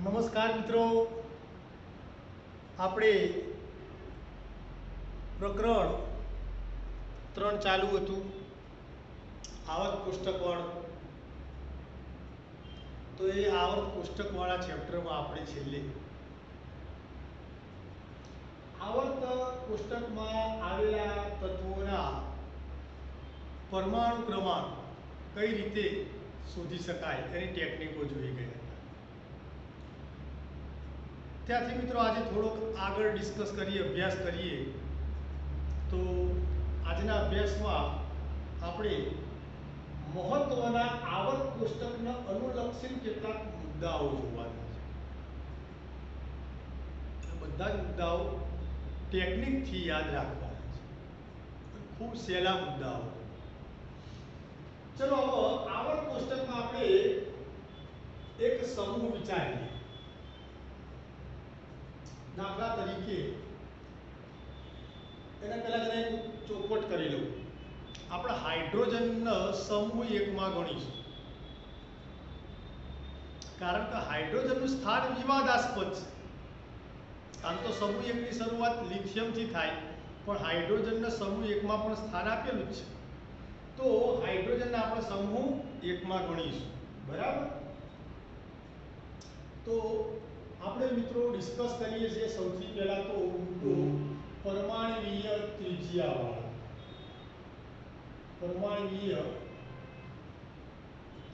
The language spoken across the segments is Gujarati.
નમસ્કાર મિત્રો, આપણે પ્રકરણ 3 ચાલુ હતું આવર્ત કોષ્ટકવાળું. તો એ આવર્ત કોષ્ટકવાળા ચેપ્ટરમાં આપણે છેલ્લે આવર્ત કોષ્ટકમાં આવેલા તત્વોના પરમાણુ ક્રમાંક કઈ રીતે શોધી શકાય એની ટેકનિકો જોઈ ગયા. ત્યાંથી મિત્રો આજે થોડોક આગળ ડિસ્કસ કરીએ, અભ્યાસ કરીએ. તો આજના અભ્યાસમાં આપણે મહત્વના આવર્ત કોષ્ટકને અનુલક્ષીને કેટલાક મુદ્દાઓ જોવાના છે. બધા જ મુદ્દાઓ ટેકનિકથી યાદ રાખવાના છે, ખૂબ સહેલા મુદ્દાઓ. ચલો હવે આવર્ત કોષ્ટકમાં આપણે એક સમૂહ વિચારીએ. દાખલા તરીકે એના પહેલા જરા એક ચોખવટ કરી લઉં. આપણે હાઇડ્રોજનને સમૂહ એકમાં ગણીશું, કારણ કે હાઇડ્રોજનનું સ્થાન વિવાદાસ્પદ છે. આમ તો સમૂહ એકની શરૂઆત લિથિયમથી થાય, પણ હાઇડ્રોજનને સમૂહ એકમાં પણ સ્થાન આપેલું જ છે. તો હાઇડ્રોજનને આપણે સમૂહ એકમાં ગણીશું, બરાબર. તો આપણે મિત્રો ડિસ્કસ કરીએ છીએ સૌથી પહેલા તો પરમાણ્વીય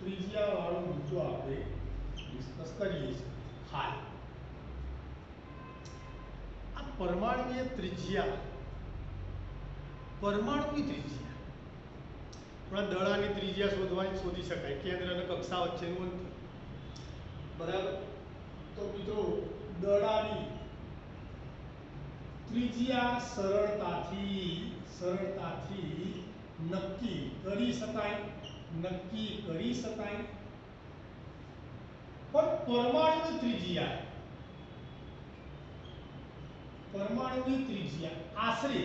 ત્રિજ્યાવાળો મુદ્દો આપણે ડિસ્કસ કરીએ છીએ. હાલ આ પરમાણુની ત્રિજ્યા પણ દડાની ત્રિજ્યા શોધી શકાય, કેન્દ્ર અને કક્ષા વચ્ચેનું અંતર, બરાબર. તો મિત્રો દડાની ત્રિજ્યા સરળતાથી નક્કી કરી શકાય. પણ પરમાણુની ત્રિજ્યા આશરે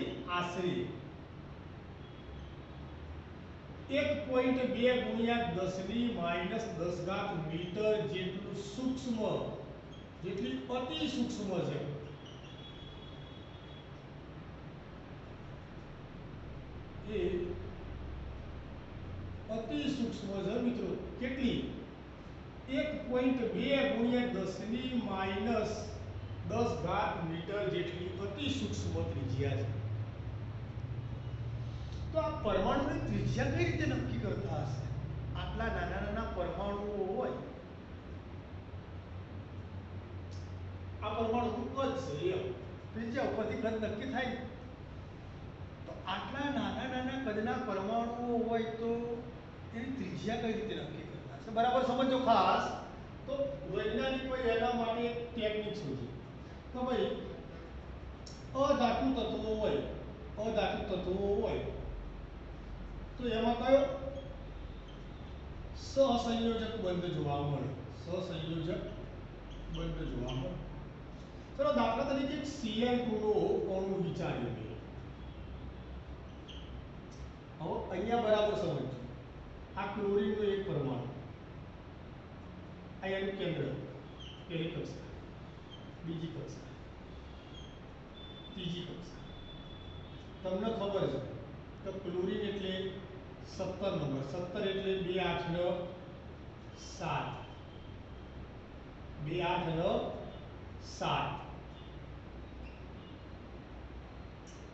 1.2 ગુણ્યા 10⁻10 મીટર જેટલી અતિ સૂક્ષ્મ છે. એ અતિ સૂક્ષ્મ છે મિત્રો. કેટલી? 1.2 ગુણ્યા 10⁻10 મીટર જેટલી અતિ સૂક્ષ્મ ત્રિજ્યા છે. તો આ પરમાણુની ત્રિજ્યા કઈ રીતે નક્કી કરતા હશે? આટલા નાના નાના પરમાણુઓ હોય, આ પરમાણુનું કદ છે, ત્રિજ્યા ઉપરથી કદ નક્કી થાય. તો આટલા નાના કદના પરમાણુઓ હોય તો એની ત્રિજ્યા કઈ રીતે નક્કી કરતા હશે? બરાબર સમજો ખાસ. તો વૈજ્ઞાનિકોએ એના માટે એક ટેકનિક શોધી કે ભાઈ અધાતુ તત્વો હોય તો એમાં કયો સહસંયોજક બંધ જોવા મળે. ચલો દાખલા તરીકે Cl2 નો અણુ વિચારીએ. હવે અહીંયા બરાબર સમજો. આ ક્લોરીનનો એક પરમાણુ, આ એનું કેન્દ્ર, પહેલી કક્ષા, બીજી કક્ષા, ત્રીજી કક્ષા. તમને ખબર છે કે ક્લોરીન એટલે 17 નંબર. 17 એટલે 2 8 9 7. 2 8 9 7.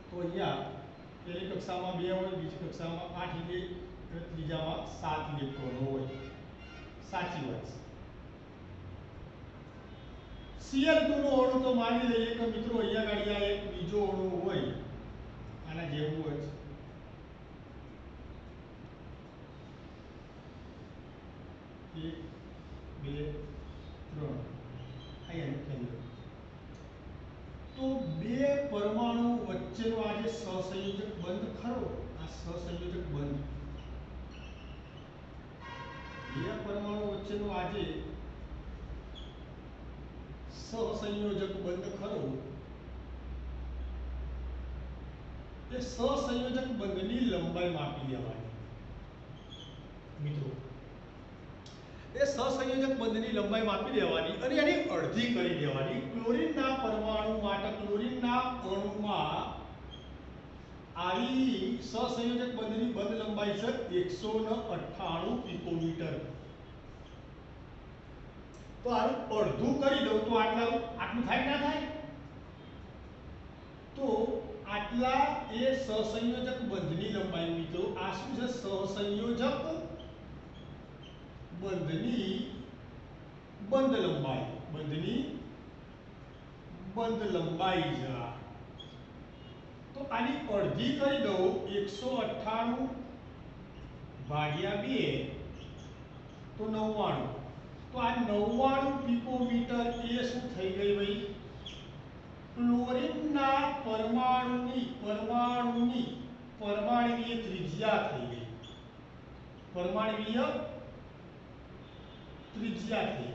તો અહીંયા પહેલી કક્ષામાં 2 હોય, બીજી કક્ષામાં 8 એટલે ત્રીજામાં 7 ઇલેક્ટ્રોનો હોય. સાચી વાત છે. Cl2 નો અણુ તો માની લઈએ કે મિત્રો અહીંયા ગાડી આ એક બીજો અણુ હોય, આના જેવું હોય છે. એક, બે, ત્રણ, અહીંયા કેન્દ્ર. તો બે પરમાણુ વચ્ચેનો આ જે સહસંયોજક બંધ ખરો, આ સહસંયોજક બંધ, બે પરમાણુ વચ્ચેનો આ જે સહસંયોજક બંધ ખરો, એ સહસંયોજક બંધની લંબાઈ માપી લેવાની મિત્રો. એ સહસંયોજક બંધની લંબાઈ માપી લેવાની અને એની અડધી કરી દેવાની. ક્લોરીનના પરમાણુ માટે ક્લોરીનના અણુમાં આવી સહસંયોજક બંધની બંધ લંબાઈ છે 198 પિકોમીટર. તો આનું અડધું કરી દઉં તો આટલું થાય ના થાય? તો આટલા એ સહસંયોજક બંધની લંબાઈ. મિત્રો આ શું છે? સહસંયોજક બંધની બંધ લંબાઈ. બંધની બંધ લંબાઈ છે. તો આની અડધી કરી દઉં 198 ભાગ્યા 2 તો 99. તો આ 99 પિકોમીટર એ શું થઈ ગઈ ભાઈ? ક્લોરીનના પરમાણુની ત્રિજ્યા થઈ ગઈ. પરમાણુની ત્રિજ્યા થઈ ગઈ.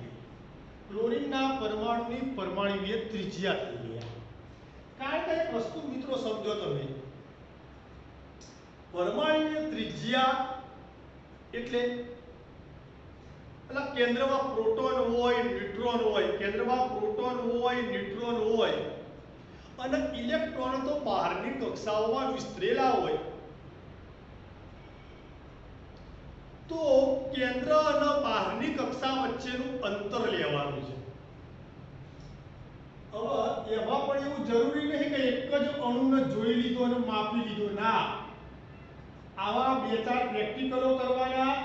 ક્લોરીનના પરમાણુની ત્રિજ્યા થઈ ગઈ. કારણ કે એક વસ્તુ મિત્રો સમજો તમે, પરમાણુની ત્રિજ્યા એટલે કેન્દ્રમાં પ્રોટોન હોય, ન્યુટ્રોન હોય, કેન્દ્રમાં પ્રોટોન હોય, ન્યુટ્રોન હોય અને ઇલેક્ટ્રોન તો બહારની કક્ષાઓમાં વિસ્તરેલા હોય. તો કેન્દ્ર અને બહારની કક્ષા વચ્ચેનું અંતર લેવાનું છે. હવે એમાં પણ એવું જરૂરી નહીં કે એક જ અણુને જોઈ લીધો અને માપી લીધો. ના, આવા 2-4 પ્રેક્ટિકલો કરવાના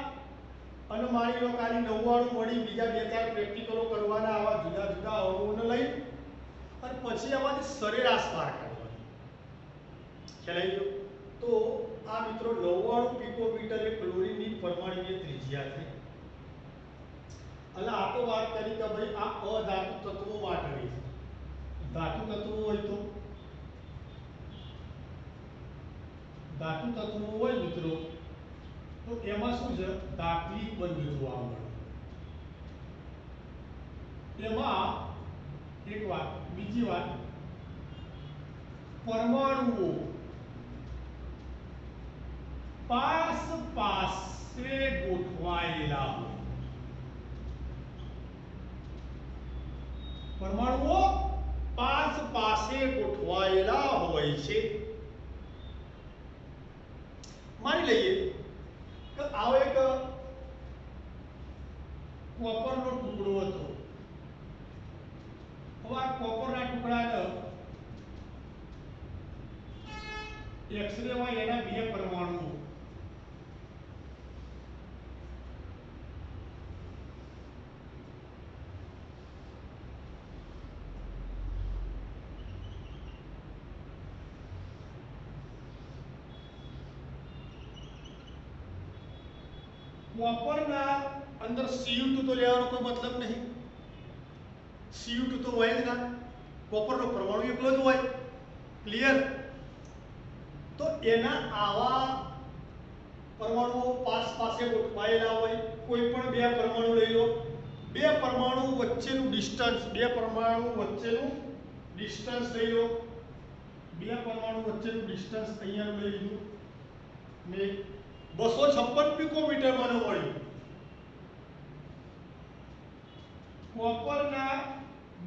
અને માની લો ખાલી 99 મળી, બીજા 2-4 પ્રેક્ટિકલો કરવાના આવા જુદા જુદા અણુઓને લઈ અને પછી આમાંથી સરેરાશ બહાર કાઢવાની. ખ્યાલ આવી ગયો? તો આ મિત્રો 99 પિકોમીટર એ ક્લોરીનની પરમાણુની ત્રિજ્યા છે. અને આ તો વાત કરી કે ભાઈ આ અધાતુ તત્વો માટેની છે. ધાતુ તત્વો હોય મિત્રો, તો એમાં શું છે? ધાત્વિક બંધ જોવા મળે. એમાં એક વાત, બીજી વાત, પરમાણુઓ પાસે ગોઠવાયેલા હોય. પરમાણુઓ પાસે ગોઠવાયેલા હોય છે. માની લઈએ કે આવો એક કોપરનો ટુકડો હતો. હવે આ કોપરના ટુકડાને એક્સરે માં એના 2 પરમાણુ કોપરના અંદર Cu2 તો લેવાનો કોઈ મતલબ નહીં. Cu2 તો હોય જ ના, કોપરનો પરમાણુ એકલો જ હોય. ક્લિયર? તો એના આવા પરમાણુઓ પાસે ગોઠવાયેલા હોય. કોઈ પણ 2 પરમાણુ લઈ લો, 2 પરમાણુ વચ્ચેનું ડિસ્ટન્સ લઈ લો. 2 પરમાણુ વચ્ચેનું ડિસ્ટન્સ અહીંયાનું લઈ લીધું ને 256 પિકોમીટર મને મળ્યું. કોપરના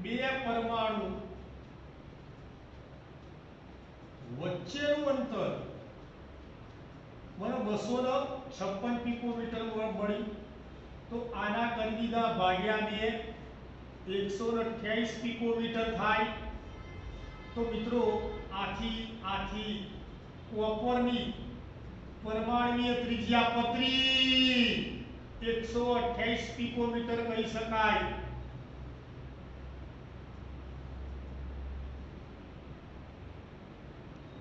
2 પરમાણુ વચ્ચેનું અંતર મને 256 પિકોમીટર મળ્યું. તો આના કરી દીધા ભાગ્યા 2, 128 પિકોમીટર થાય. તો મિત્રો આથી કોપરની પરમાણુની ત્રિજ્યા 128 પિકોમીટર કહી શકાય.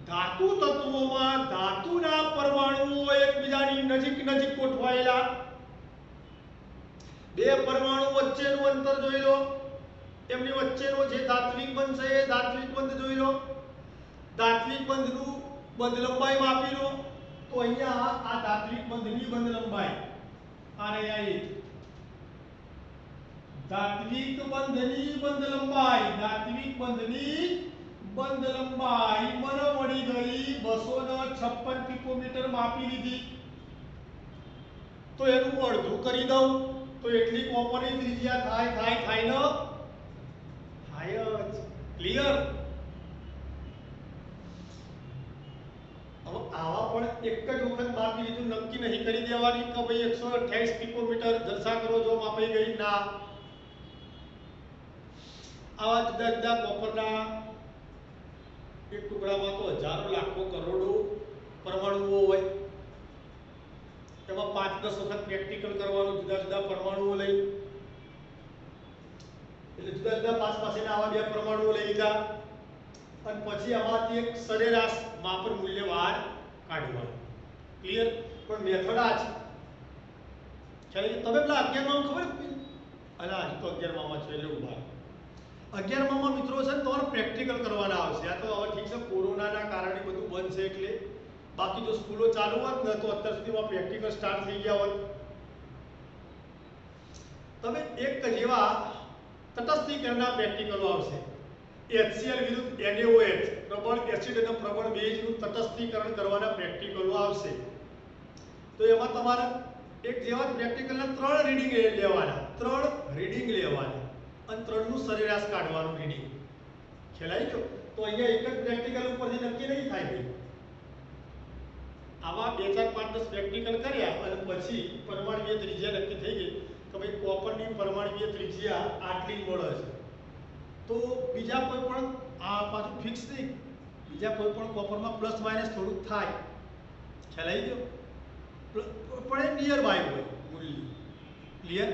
ધાતુ તત્વોમાં ધાતુના પરમાણુઓ એકબીજાની નજીક ગોઠવાયેલા. 2 પરમાણુ વચ્ચેનું અંતર જોઈ લો, એમની વચ્ચેનો જે ધાત્વિક બંધ છે એ ધાત્વિક બંધ જોઈ લો. ધાત્વિક બંધનું બંધ લંબાઈ માપી લો. તો અહીંયા આ ધાત્વિક બંધની બંધ લંબાઈ આ રહ્યા ધાત્વિક બંધની બંધ લંબાઈ મને મળી ગઈ 256 પિકોમીટર માપી લીધી. તો એનું અડધું કરી દઉં તો એટલી કોપરની ત્રિજ્યા થાય ન થાય જ. ક્લિયર? હવે આવા પણ એક જ વખત માપી લીધું, નક્કી નહીં કરી દેવાની કે ભાઈ 128 પિકોમીટર જલસા કરો જો માપાઈ ગઈ ના. આવા જુદા જુદા કોપરના એક ટુકડામાં તો હજારો લાખો કરોડો પરમાણુઓ હોય, એમાં 5-10 વખત પ્રેક્ટિકલ કરવાનું જુદા જુદા પરમાણુઓ લઈ, એટલે જુદા જુદા પાસેના આવા બે પરમાણુઓ લઈ લીધા અને પછી આમાંથી એક સરેરાશ માપન મૂલ્યવાન કાઢવાનું. ક્લિયર? પણ મેથડ આ છે. ખ્યાલ છે? તમે પેલા 11માં ખબર છે? અલા હજી તો 11માં છે એટલે ઉભા. 11માં મિત્રો છે ને તમારે પ્રેક્ટિકલ કરવાના આવશે. આ તો હવે ઠીક છે કોરોનાના કારણે બધું બંધ છે એટલે, બાકી જો સ્કૂલો ચાલુ હોત ને તો અત્યાર સુધીમાં પ્રેક્ટિકલ સ્ટાર્ટ થઈ ગયા હોત. તમે એક જેવા તટસ્થીકરણના પ્રેક્ટિકલો આવશે. HCl વિરુદ્ધ NaOH પ્રબળ એસિડ અને પ્રબળ બેઝનું તટસ્થીકરણ કરવાના પ્રેક્ટિકલો આવશે. તો એમાં તમારે એક જેવા પ્રેક્ટિકલના 3 રીડિંગ લેવાના, 3 રીડિંગ લેવાના અને 3નું સરેરાશ કાઢવાનું રીડિંગ. ખ્યાલ ગયો? તો અહીંયા એક જ પ્રેક્ટિકલ ઉપરથી નક્કી નહીં થાય ભાઈ. આવા 2, 4, 5, 10 પ્રેક્ટિકલ કર્યા અને પછી પરમાણુય ત્રિજ્યા નક્કી થઈ ગઈ કે ભાઈ કોપરની પરમાણુય ત્રિજ્યા આટલી મળે છે. તો બીજા કોઈ પણ આ પાછું ફિક્સ નહીં, બીજા કોઈ પણ કોપરમાં પ્લસ માઇનસ થોડુંક થાય. ખ્યાલ આવી ગયો? પણ એ નિયર બાય હોય મૂલ્ય. ક્લિયર?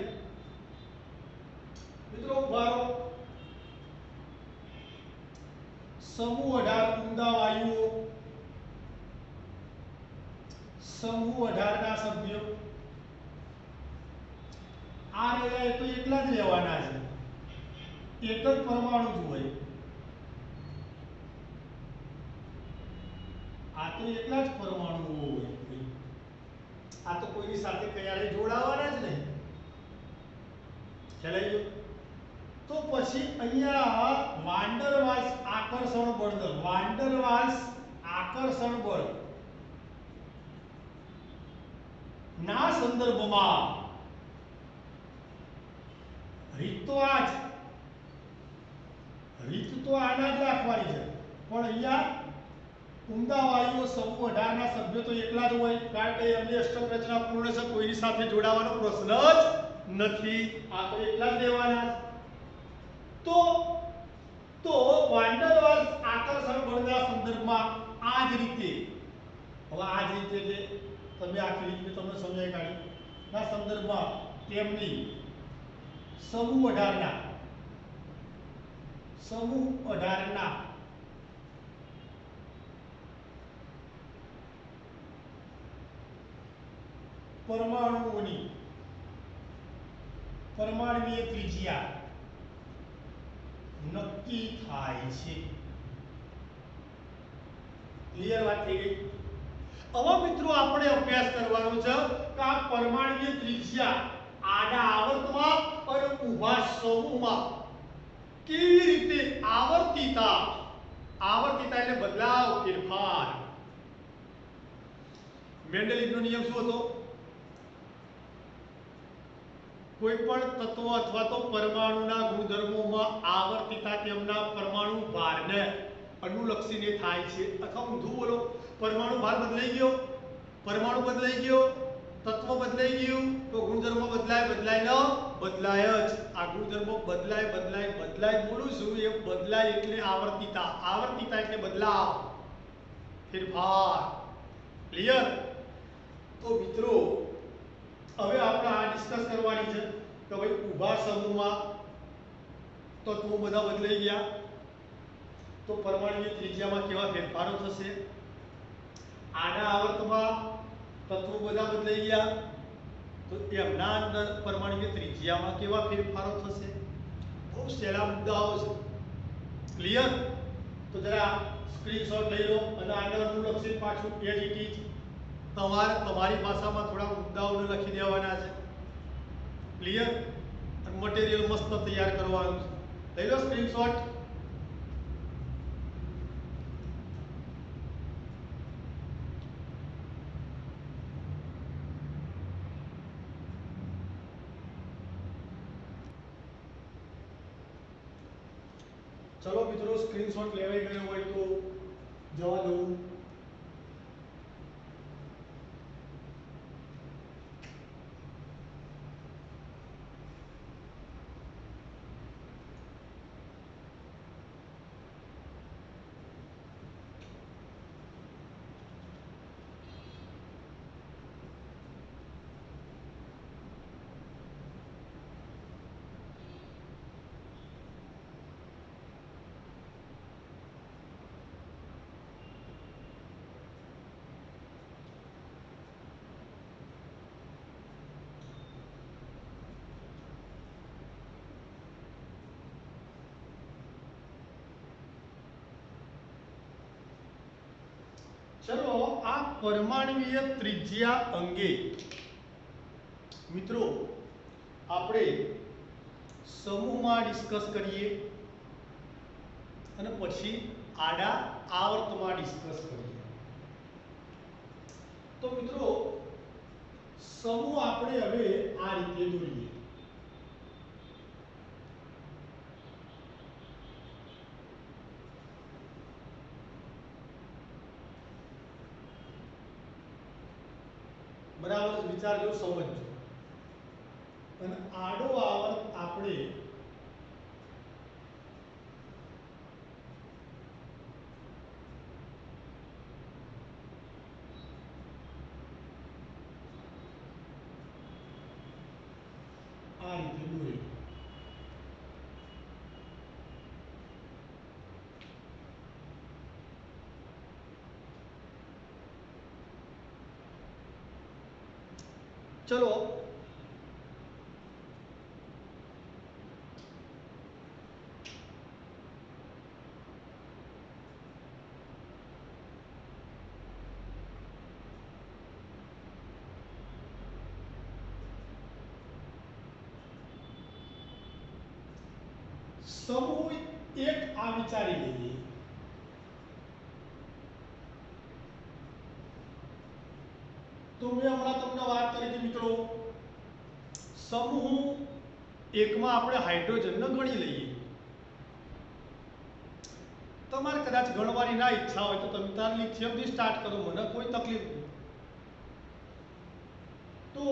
મિત્રો વારો સમૂહ 18 ઉમદા વાયુઓ, સમૂહ 18 ના સભ્યો આ રહ્યા એ તો એકલા જ લેવાના છે, એક જ પરમાણુ જ હોય. આ તો એકલા જ પરમાણુઓ હોય, આ તો કોઈની સાથે ક્યારે જોડાવાના જ નહીં. ખ્યાલ આવી ગયો? તો પછી અહીંયા વાન ડર વાલ્સ આકર્ષણ બળ, વાન ડર વાલ્સ આકર્ષણ બળ ના સંદર્ભમાં રીત તો આ જ, રીત તો આના જ રાખવાની છે, પણ અહીંયા ઉમદા વાયુઓ સમૂહ 18 ના સભ્યો તો એકલા જ હોય, કારણ કે એમની અષ્ટક રચના પૂર્ણ છે, કોઈની સાથે જોડાવાનો પ્રશ્ન જ નથી. આ તો એકલા જ લેવાના. તો વાન ડર વાલ્સ આકર્ષણ બળના સંદર્ભમાં આ જ રીતે, હવે આ જ રીતે જે તમે આખી રીતે તમને સમજાય કાઢી ના સંદર્ભમાં તેમની સમૂહ 18 ના પરમાણુઓની પરમાણુય ત્રિજ્યા નક્કી થાય છે. ક્લિયર વાત થઈ ગઈ? હવે મિત્રો આપણે અભ્યાસ કરવાનો છે કે આ પરમાણુય ત્રિજ્યા આડા આવર્તમાં અને ઊભા સમૂહમાં કેવી રીતે આવર્તિતા એટલે બદલાવ, ફેરફાર. મેન્ડેલિવનો નિયમ શું હતો? કોઈ પણ તત્વ અથવા તો પરમાણુના ગુણધર્મોમાં આવર્તિતા તેમના પરમાણુ ભારને અનુલક્ષીને થાય છે. અથવા ઊંધું બોલો, પરમાણુ ભાર બદલાઈ ગયો, પરમાણુ બદલાઈ ગયો, તત્વ બદલાઈ ગયું તો ગુણધર્મો બદલાય ન બદલાય જ. આ ગુણધર્મો બદલાય બોલું છું, એ બદલાય એટલે આવર્તિતા, આવર્તિતા એટલે બદલાવ, ફેરફાર. ક્લિયર? તો મિત્રો હવે આપણે આ ડિસ્કસ કરવાની છે કે ભાઈ ઊભા સમૂહમાં તત્વો બધા બદલાઈ ગયા તો પરમાણુય ત્રિજ્યામાં કેવા ફેરફારો થશે. આડા આવર્તમાં તત્વો બધા બદલાઈ ગયા તો એમના અંદર પરમાણુય ત્રિજ્યામાં કેવા ફેરફારો થશે. બહુ સહેલા મુદ્દાઓ છે. ક્લિયર? તો જરા સ્ક્રીનશોટ લઈ લો અને આને અનુલક્ષીને પાછું એજ ઇટ ઇઝ તમારી ભાષામાં થોડા મુદ્દાઓને લખી દેવાના છે. ક્લિયર? અને મટીરિયલ મસ્ત તૈયાર કરવાનું છે. લઈ લો સ્ક્રીનશોટ. ચલો મિત્રો, સ્ક્રીનશોટ લેવાઈ ગયો હોય તો જવા દઉં. ચલો, આ પરમાણ્વીય ત્રિજ્યા અંગે મિત્રો આપણે સમૂહમાં ડિસ્કસ કરીએ અને પછી આડા આવર્તમાં ડિસ્કસ કરીએ. તો મિત્રો સમૂહ આપણે હવે આ રીતે દોરીએ. બરાબર વિચારજો, સમજજો. અને આડો આવર્ત આપણે આ રીતે દોરીએ. ચલો, સમૂહ એક આ વિચારી લઈએ. તો મેં હમણાં તમને વાત કરી હતી મિત્રો, સમૂહ એકમાં આપણે હાઇડ્રોજનને ગણી લઈએ. તમારે કદાચ ગણવાની ના ઈચ્છા હોય તો તમે તાર લિથિયમથી સ્ટાર્ટ કરો, મને કોઈ તકલીફ નહીં. તો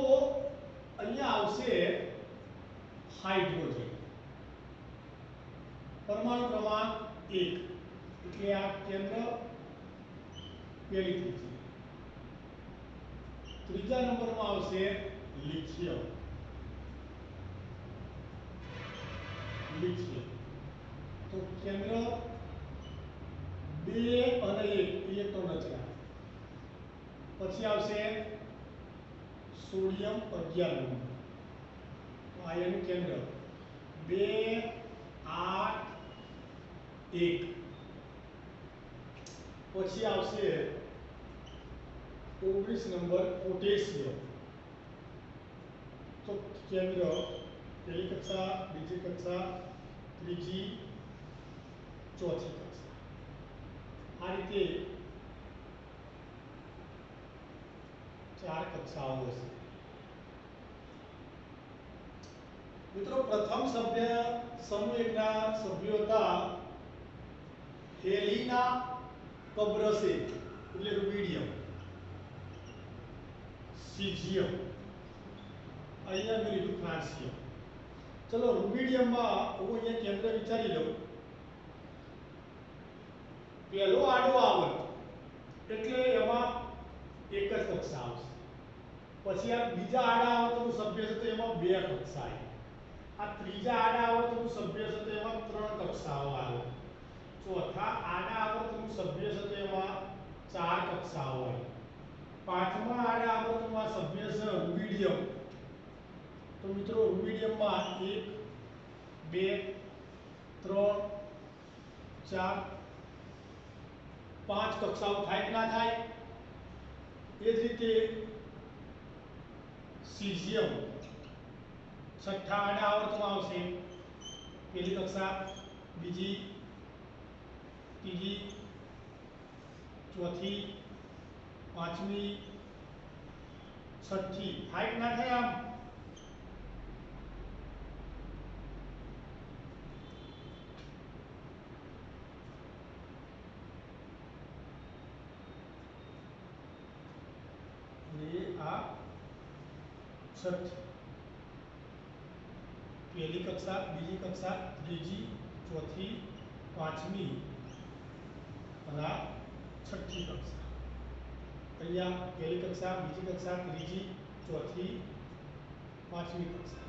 અહીંયા આવશે હાઇડ્રોજન, પરમાણુ ક્રમાંક 1, એટલે આ કેન્દ્ર પહેલી ત્રીજી. ત્રીજા નંબરમાં આવશે લિથિયમ. તો કેન્દ્ર 2 અને 1 ઇલેક્ટ્રોન રચના. પછી આવશે સોડિયમ 11 નંબર. તો આ એનું કેન્દ્ર 2 8 1. પછી આવશે 19 નંબર પોટેશિયમ. તો કેન્દ્ર પહેલી કક્ષા, બીજી કક્ષા, ત્રીજી, ચોથી કક્ષા. આ રીતે 4 કક્ષાઓ હશે. મિત્રો પ્રથમ સભ્ય સમૂહ એકના સભ્યો હતા હેલિના કબ્રસે, એટલે રૂબિડિયમ, સીઝિયમ, અહીંયા મેં લીધું ફ્રાન્સિયમ. ચલો, રૂબિડિયમમાં હું અહીંયા કેન્દ્ર વિચારી લઉં. પહેલો આડો આવર્ત એટલે એમાં એક જ કક્ષા આવશે. પછી આ બીજા આડા આવર્તનું સભ્ય છે તો એમાં 2 કક્ષા આવે. આ ત્રીજા આડા આવર્તનું સભ્ય છે તો એમાં 3 કક્ષાઓ આવે. ચોથા આડા આવર્તનું સભ્ય છે તો એમાં 4 કક્ષાઓ આવે. પાંચમા આડા આવર્તનું સભ્ય છે રૂબિડિયમ. તો મિત્રો રૂબિડિયમમાં 1 2 3 4 5 કક્ષાઓ થાય કે ના થાય? એ જ રીતે સીઝિયમ છઠ્ઠા આડા આવર્તમાં આવશે. પહેલી કક્ષા, બીજી, ત્રીજી, ચોથી, પાંચમી, છઠ્ઠી. થાય કે ના થાય? આમ छठी पहली कक्षा बीजी कक्षा तीजी चौथी पांचवी और आ छठी कक्षा अहींया पहली कक्षा बीजी कक्षा तीजी चौथी पांचवी कक्षा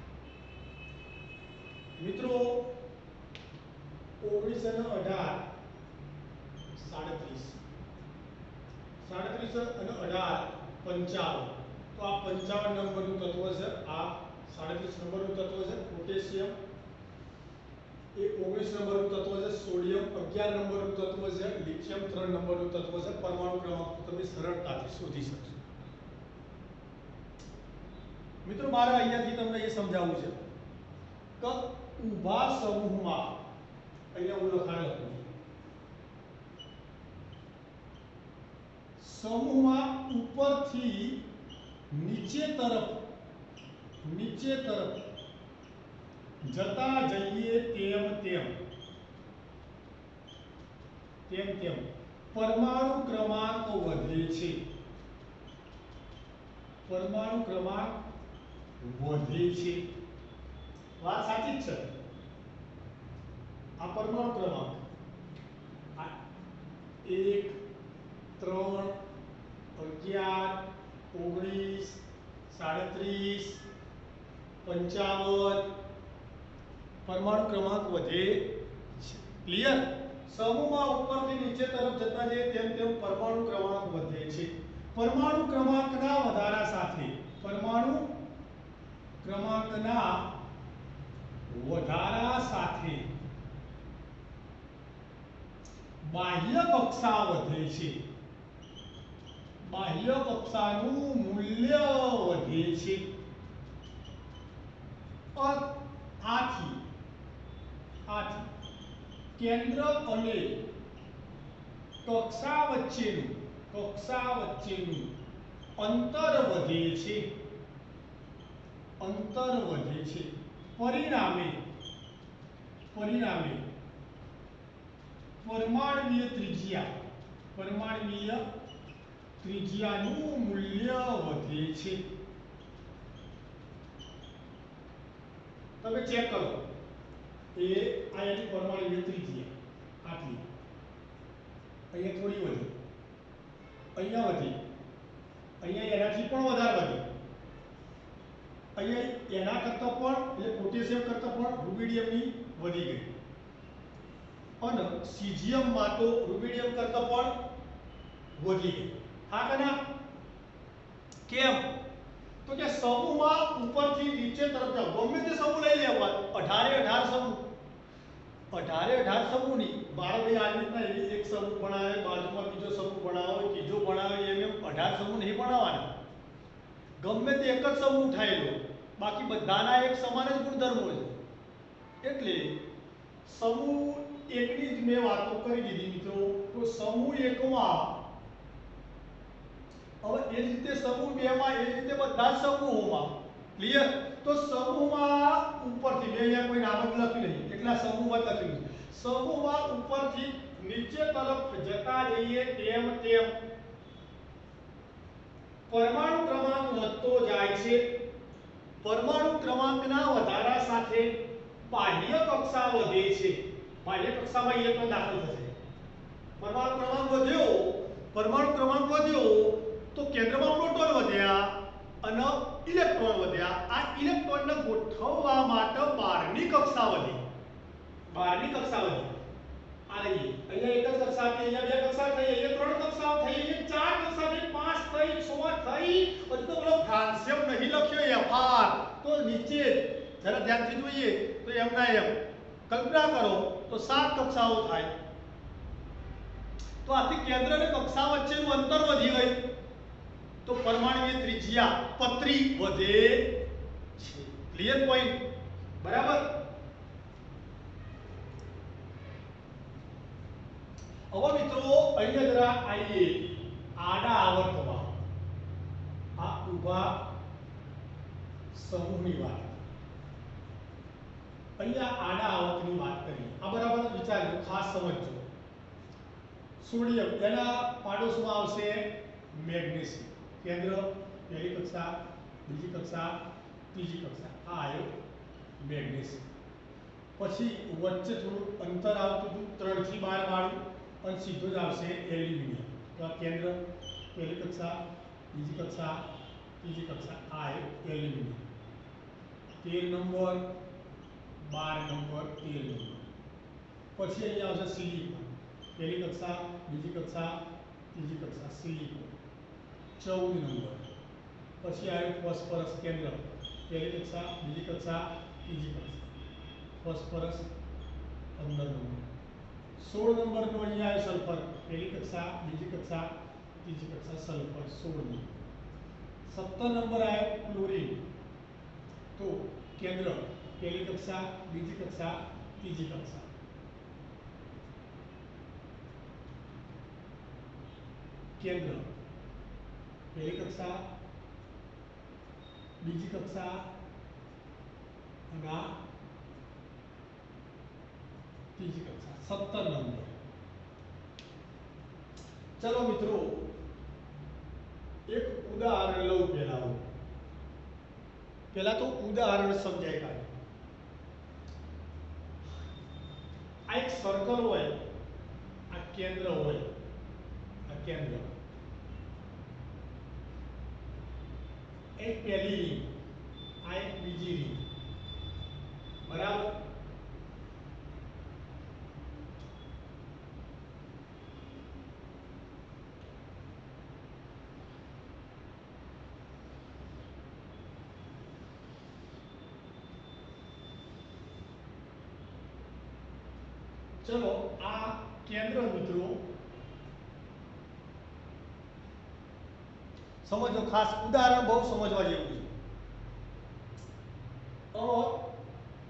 मित्रों 1918 37 અને 18 55 तो आ 55 નંબરનું તત્વ છે આ 37 નંબરનું તત્વ છે પોટેશિયમ એ 19 નંબરનું તત્વ છે સોડિયમ 11 નંબરનું તત્વ છે લિથિયમ 3 નંબરનું તત્વ છે પરમાણુ ક્રમાંક તમે સરળતાથી શોધી શકશો મિત્રો મારે અહીંયાથી તમને એ સમજાવવું છે કે ઊભા સમૂહમાં અહીંયા હું લખાણ લખું છું समूह ऊपर थी नीचे तरफ जता जाइए तेम तेम तेम तेम परमाणु क्रमांक વધે છે પરમાણુ ક્રમાંક વધે છે વાત સાચી જ છે આ પરમાણુ ક્રમાંક 1 3 11 19 37 55 परमाणु क्रमांक વધે છે ક્લિયર સમૂહમાં ઉપરથી નીચે તરફ જતા જઈએ તેમ તેમ પરમાણુ ક્રમાંક વધે છે પરમાણુ ક્રમાંકના વધારા સાથે પરમાણુ ક્રમાંકના વધારા સાથે બાહ્ય કક્ષા વધે છે બાહ્ય કક્ષાનું મૂલ્ય વધે છે આથી કેન્દ્ર અને કક્ષા વચ્ચેનું અંતર વધે છે પરિણામે પરમાણ્વીય ત્રિજ્યાનું મૂલ્ય વધે છે તમે ચેક કરો એ આની પરમાણ્વીય ત્રિજ્યા આટલી અહીંયા થોડી વધી અહીંયા વધી અહીંયા એનાથી પણ વધારે વધી અહીંયા એના કરતાં પણ એટલે પોટેશિયમ કરતાં પણ રૂબિડિયમની વધી ગઈ અને સીઝિયમમાં તો રૂબિડિયમ કરતાં પણ વધી ગઈ હા કે ના કેમ તો કે સમૂહમાં ઉપરથી નીચે તરફ જાવ ગમે તે સમૂહ લઈ લેવા 18 સમૂહની 12 ભાઈ આ રીતના એક સમૂહ બનાવે બાજુમાં બીજો સમૂહ બનાવો ત્રીજો બનાવે એમ 18 સમૂહ નહીં બનાવવાના ગમે તે એક જ સમૂહ ઉઠાયેલો બાકી બધાના એક સમાન જ ગુણધર્મો છે એટલે સમૂહ એકની જ મેં વાતો કરી દીધી મિત્રો તો સમૂહ એકમાં હવે એ જ રીતે સમૂહ બેમાં એ જ રીતે બધા સમૂહોમાં ક્લિયર તો સમૂહમાં ઉપરથી મેં અહીંયા કોઈ નામ જ લખ્યું નહીં એટલા સમૂહમાં લખ્યું છે સમૂહમાં ઉપરથી નીચે તરફ જતા જઈએ તેમ તેમ પરમાણુ ક્રમાંક વધતો જાય છે પરમાણુ ક્રમાંકના વધારા સાથે બાહ્ય કક્ષા વધે છે બાહ્ય કક્ષામાં ઇલેક્ટ્રોન દાખલ થશે પરમાણુ ક્રમાંક વધ્યો તો કેન્દ્રમાં પ્રોટોન વધ્યા અને ઇલેક્ટ્રોન વધ્યા આ ઇલેક્ટ્રોનને ગોઠવવા માટે બહારની કક્ષા વધી આ લઈએ અહીંયા એક જ કક્ષા હતી અહીંયા બે કક્ષા થઈ અહીંયા ત્રણ કક્ષાઓ થઈ અહીંયા ચાર કક્ષા થઈ પાંચ થઈ છ થઈ પછી તો બોલો ફ્રાન્સિયમ નહીં લખ્યો FR તો નીચે જરા ધ્યાનથી જોઈએ તો એમના એમ કલ્પના કરો તો સાત કક્ષાઓ થાય તો આથી કેન્દ્ર અને કક્ષા વચ્ચેનું અંતર વધી ગયું તો પરમાણુની ત્રિજ્યા પતરી વધે છે ક્લિયર પોઈન્ટ બરાબર હવે મિત્રો અહીંયા જરા આવીએ આડા આવર્તમાં આ ઊભા સમૂહની વાત અહીંયા આડા આવર્તની વાત કરી આ બરાબર વિચારજો ખાસ સમજજો સોડિયમ એના પાડોશમાં આવશે મેગ્નેશિયમ કેન્દ્ર પહેલી કક્ષા બીજી કક્ષા ત્રીજી કક્ષા આ આવ્યો મેગ્નેશિયમ. પછી વચ્ચે થોડું અંતર આવતું હતું 3 થી 12 વાળું અને સીધું જ આવશે એલ્યુમિનિયમ. તો આ કેન્દ્ર પહેલી કક્ષા, બીજી કક્ષા, ત્રીજી કક્ષા આ આવ્યો એલ્યુમિનિયમ. 13 number, 12 number, 13 number. પછી અહીંયા આવશે સિલિકોન. પહેલી કક્ષા, બીજી કક્ષા, ત્રીજી કક્ષા સિલિકોન 14 નંબર. પછી આવ્યું ફોસ્ફરસ કેન્દ્ર. પહેલી કક્ષા, બીજી કક્ષા, ત્રીજી કક્ષા ફોસ્ફરસ 15 નંબર. 16 નંબરનો અહીંયા આવ્યો સલ્ફર. પહેલી કક્ષા, બીજી કક્ષા, ત્રીજી કક્ષા સલ્ફર 16 નંબર. 17 નંબર આવ્યો ક્લોરીન. તો કેન્દ્ર પહેલી કક્ષા, બીજી કક્ષા, ત્રીજી કક્ષા. કેન્દ્ર પહેલી કક્ષા, બીજી કક્ષા અને આ ત્રીજી કક્ષા 17 નંબર. ચલો મિત્રો એક ઉદાહરણ લઉં પહેલા તો ઉદાહરણ સમજાય કાઢો. આ એક સર્કલ હોય, આ કેન્દ્ર હોય, આ કેન્દ્ર એક પહેલી રીંગ, આ એક બીજી રીંગ, બરાબર. ચલો આ કેન્દ્ર મિત્રો સમજો, ખાસ ઉદાહરણ બહુ સમજવા જેવું છે.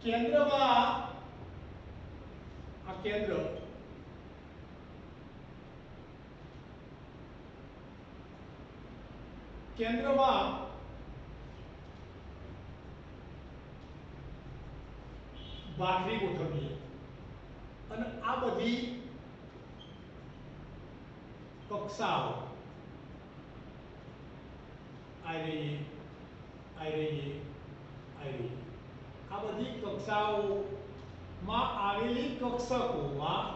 કેન્દ્રમાં આ કેન્દ્ર કેન્દ્રમાં ભાખરી ગોઠવીએ અને આ બધી કક્ષાઓ આ બધી કક્ષાઓમાં આવેલી કક્ષકોમાં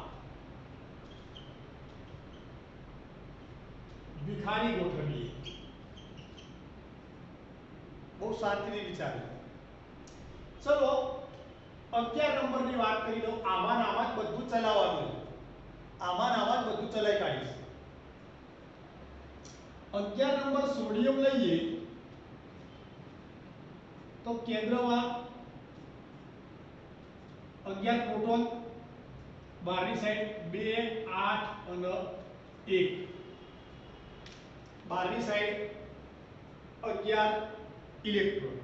ભિખારી ગોઠવીએ. બહુ શાંતિથી વિચારો. ચલો 11 નંબરની વાત કરી લો. આમાં જ બધું ચલાવવાનું, આમાં જ બધું ચલાવી કાઢીશ. 11 નંબર સોડિયમ લઈએ તો કેન્દ્રમાં 11 પ્રોટોન, બહારની સાઈડ 2, 8 અને 1, બહારની સાઈડ 11 ઇલેક્ટ્રોન.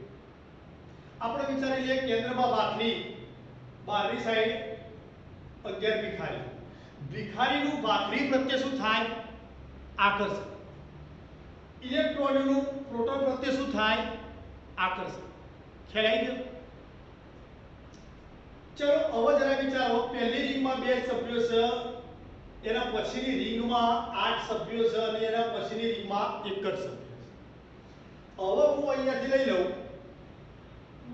આપણે વિચારી લઈએ કેન્દ્રમાં ભાખરી, બહારની સાઈડ 11 ભિખારી. ભિખારીનું ભાખરી પ્રત્યે શું થાય? આકર્ષણ. ઇલેક્ટ્રોનનું પ્રોટોન પ્રત્યે શું થાય? આકર્ષણ. ખ્યાલ આવી ગયો? ચલો હવે જરા વિચારો, પહેલી રિંગમાં 2 સભ્યો છે, એના પછીની રિંગમાં 8 સભ્યો છે અને એના પછીની રિંગમાં 1 જ સભ્ય છે. હવે હું અહીંયાથી લઈ લઉં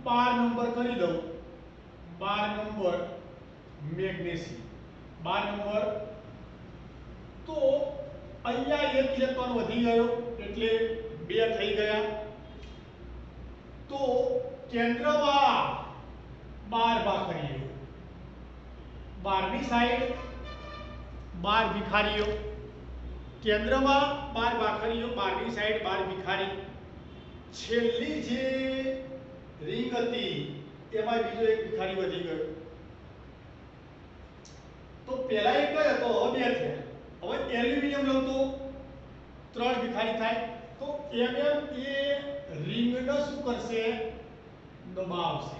12 નંબર કરી દઉં. 12 નંબર મેગ્નેશિયમ, 12 નંબર. તો અહીંયા 1 ઇલેક્ટ્રોન વધી ગયો એટલે 2 થઈ ગયા. તો કેન્દ્રમાં 12 ભાખરીઓ, બહારની સાઈડ 12 ભિખારીઓ. કેન્દ્રમાં 12 ભાખરીઓ, બહારની સાઈડ 12 ભિખારી. છેલ્લી જે રિંગ હતી એમાં બીજો 1 ભિખારી વધી ગયો. તો પહેલા 1 જ હતો, હવે 2 થયા. હવે એલ્યુમિનિયમ લઉં તો 3 ભિખારી થાય. તો એ રિંગને શું કરશે? દબાવશે.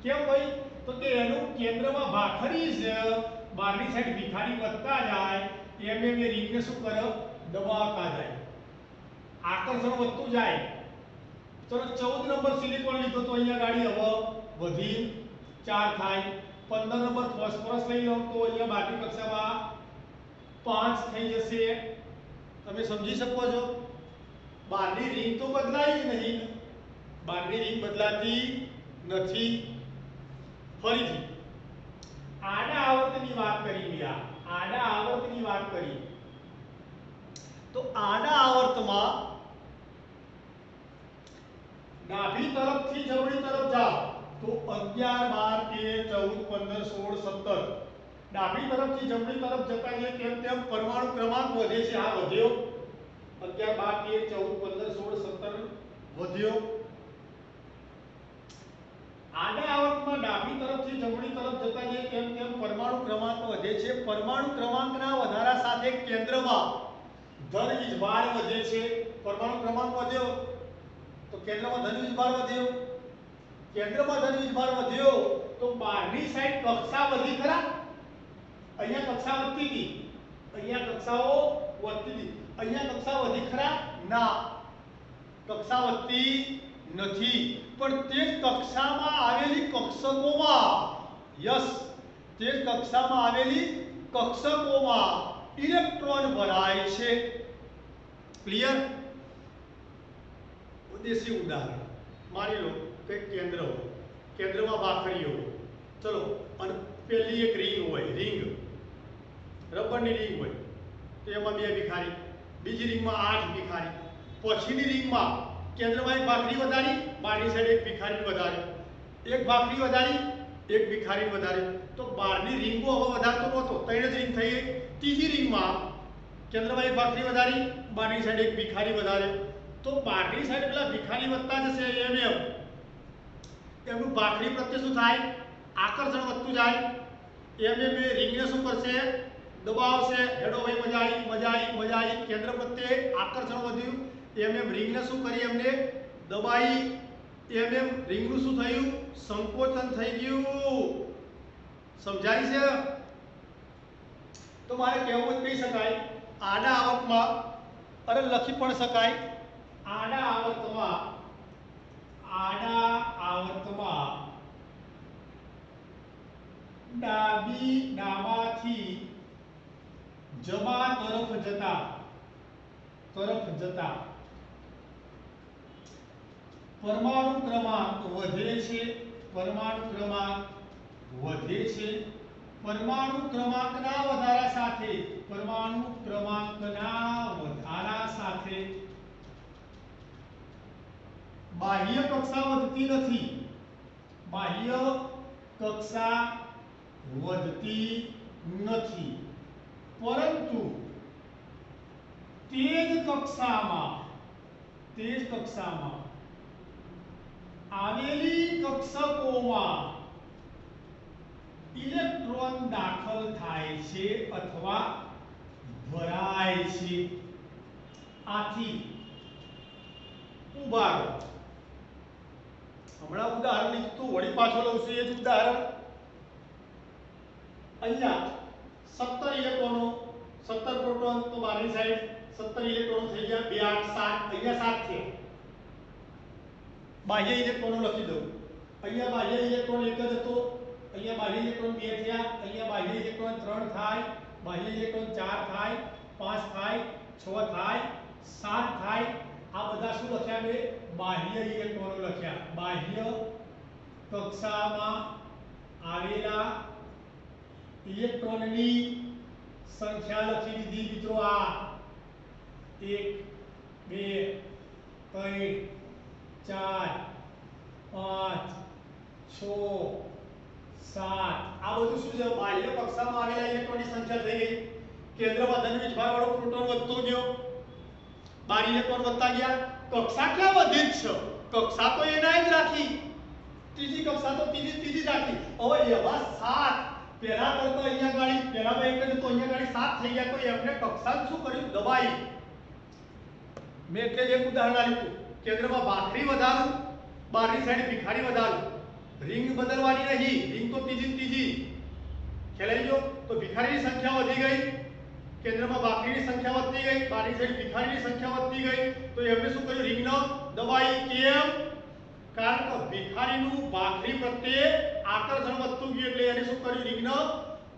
કેમ ભાઈ? તો કે એનું કેન્દ્રમાં ભાખરી છે, બહારની સાઈડ ભિખારી વધતા જાય, એ રિંગને શું કરે? દબાવતા જાય, આકર્ષણ વધતું જાય. ચલો 14 નંબર સિલિકોન લીધો તો અહીંયા ગાડી હવે વધી 4 થાય. 15 નંબર ફોસ્ફરસ લઈ લો તો અહીંયા બાકી કક્ષામાં 5 થઈ જશે. તમે સમજી શકો છો? બહારની રિંગ તો બદલાઈ જ નહીં, બહારની રીંગ બદલાતી નથી. ફરીથી આડા આવર્તની વાત કરી લ્યા, આડા આવર્તની વાત કરી તો આડા આવર્તમાં ડાબી તરફથી જમણી તરફ જાઓ તો 11 12 13 14 15 16 17 ડાબી તરફથી જમણી તરફ જતા જઈએ તેમ તેમ પરમાણુ ક્રમાંક વધે છે. આ વધ્યો 11 12 13 14 15 16 17 વધ્યો. આડા આવર્તમાં ડાબી તરફથી જમણી તરફ જતા જઈએ તેમ તેમ પરમાણુ ક્રમાંક વધે છે. પરમાણુ ક્રમાંકના વધારા સાથે કેન્દ્રમાં ધન વીજભાર વધે છે. પરમાણુ ક્રમાંક વધ્યો તો કેન્દ્રમાં ધન વીજભાર વધ્યો. કેન્દ્રમાં ધન વીજભાર વધ્યો તો બહારની સાઈડ કક્ષા વધી ખરા. અહીંયા કક્ષા વધતી હતી, અહીંયા કક્ષાઓ વધતી હતી. અહીંયા કક્ષા વધી ખરા? ના, કક્ષા વધતી નથી. પણ તે જ કક્ષામાં આવેલી કક્ષકોમાં યસ તે જ કક્ષામાં આવેલી કક્ષકોમાં ઇલેક્ટ્રોન ભરાય છે. ક્લિયર? દેશી ઉદાહરણ માની લો કે કેન્દ્ર હોય, કેન્દ્રમાં ભાખરીઓ હોય. ચલો, અને પહેલી એક રિંગ હોય, રિંગ રબરની રિંગ હોય તો એમાં 2 ભિખારી, બીજી રિંગમાં 8 ભિખારી, પછીની રિંગમાં કેન્દ્રમાં એક ભાખરી વધારી, બહારની સાઈડ એક ભિખારી વધારી, એક ભાખરી વધારી, એક ભિખારી વધારી. તો બહારની રિંગો હવે વધારતો નહોતો, 3 જ રિંગ થઈ ગઈ. ત્રીજી રિંગમાં કેન્દ્રમાં એક ભાખરી વધારી, બહારની સાઈડ એક ભિખારી વધારે. તો બહારની સાઈડ પેલા ભિખારી વધતા જશે એમ એમનું ભાખરી પ્રત્યે શું થાય? આકર્ષણ વધતું જાય. એમ એ રિંગને શું કરશે? દબાવશે. હેડો ભાઈ, મજા આવી મજા આવી મજા આવી. કેન્દ્ર પ્રત્યે આકર્ષણ વધ્યું. એમ રિંગને શું કરી? એમને દબાઈ. એમ રિંગનું શું થયું? સંકોચન થઈ ગયું. સમજાય છે? તો મારે કહેવું કહી શકાય આડા આવર્તમાં, અરે લખી પણ શકાય આડા આવર્તમાં ડાબાથી જમા તરફ જતા પરમાણુ ક્રમાંક વધે છે. પરમાણુ ક્રમાંક વધે છે. પરમાણુ ક્રમાંકના વધારા સાથે બાહ્ય કક્ષા વધતી નથી. બાહ્ય કક્ષા વધતી નથી, પરંતુ તે જ કક્ષામાં આવેલી કક્ષકોમાં ઇલેક્ટ્રોન દાખલ થાય છે અથવા ભરાય છે. આથી ઉભા રહો. હમણાં ઉદાહરણ લીધું, વળી પાછો લઉં છું એ જ ઉદાહરણ. અહીંયા 17 ઇલેક્ટ્રોનો, 17 પ્રોટોન, તો બહારની સાઈડ 17 ઇલેક્ટ્રોનો થઈ ગયા. 2 8 7, અહીંયા 7 થયા. બાહ્ય ઇલેક્ટ્રોનો લખી દઉં. અહીંયા બાહ્ય ઇલેક્ટ્રોન એક જ હતો, અહીંયા બાહ્ય ઇલેક્ટ્રોન 2 થયા, અહીંયા બાહ્ય ઇલેક્ટ્રોન 3 થાય, બાહ્ય ઇલેક્ટ્રોન 4 થાય, 5 થાય, 6 થાય, 7 થાય. આ બધા શું લખ્યા? મેં બાહ્ય ઇલેક્ટ્રોનો લખ્યા. બાહ્ય કક્ષામાં આવેલા ઇલેક્ટ્રોનની સંખ્યા લખી દીધી મિત્રો. આ 1 2 3 4 5 6 7. આ બધું શું છે? બાહ્ય કક્ષામાં આવેલા ઇલેક્ટ્રોનની સંખ્યા થઈ ગઈ. કેન્દ્રમાં ધન વીજભાર વાળો પ્રોટોન વધતો ગયો, 12 ઇલેક્ટ્રોન વધતા ગયા. કક્ષા ક્યાં વધે છે? કક્ષા તો એના જ રાખી. ત્રીજી કક્ષા તો ત્રીજી જ રાખી. હવે એવા 7 પહેલા કરતા અહીંયા ગાડી, પહેલામાં એક જ હતો, અહીંયા ગાડી 7 થઈ ગયા. તો એમને કક્ષા શું કર્યું? દબાઈ. મેં એટલે જ એક ઉદાહરણ આપ્યું. કેન્દ્રમાં ભાખરી વધારું, બહારની સાઈડ ભિખારી વધારું. રિંગ બદલવાની નહીં, રિંગ તો ત્રીજી. ખેલાઈ ગયો? તો ભિખારીની સંખ્યા વધી ગઈ, કેન્દ્રમાં ભાખરીની સંખ્યા વધતી ગઈ, બહારની સાઈડ ભિખારીની સંખ્યા વધતી ગઈ. તો એમને શું કર્યું? રિંગને દબાઈ. કેમ? કારણ કે ભિખારીનું ભાખરી પ્રત્યે આકર્ષણ વધતું ગયું એટલે એને શું કર્યું? રિંગને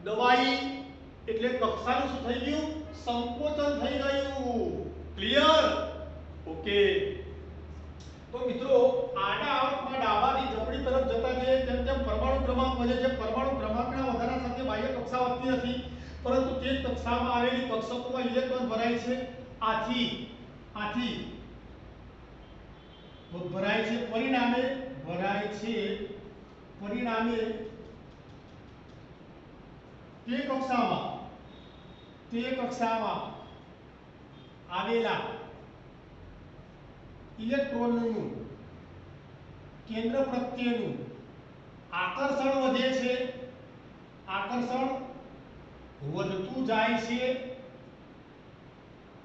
દબાઈ. એટલે કક્ષાનું શું થઈ ગયું? સંકોચન થઈ ગયું. ક્લિયર? ઓકે. તો તો મિત્રો આડા આવર્તમાં ડાબાથી જમણી તરફ જતા જઈએ તેમ તેમ પરમાણુ ક્રમાંક વધે છે. પરમાણુ ક્રમાંકના વધારા સાથે બાહ્ય કક્ષા વધતી નથી, પરંતુ તે જ કક્ષામાં આવેલી કક્ષકોમાં ઇલેક્ટ્રોન ભરાય છે. આથી ભરાય છે. પરિણામે તે કક્ષામાં આવેલા ઇલેક્ટ્રોનનું કેન્દ્ર પ્રત્યેનું આકર્ષણ વધે છે. આકર્ષણ વધતું જાય છે.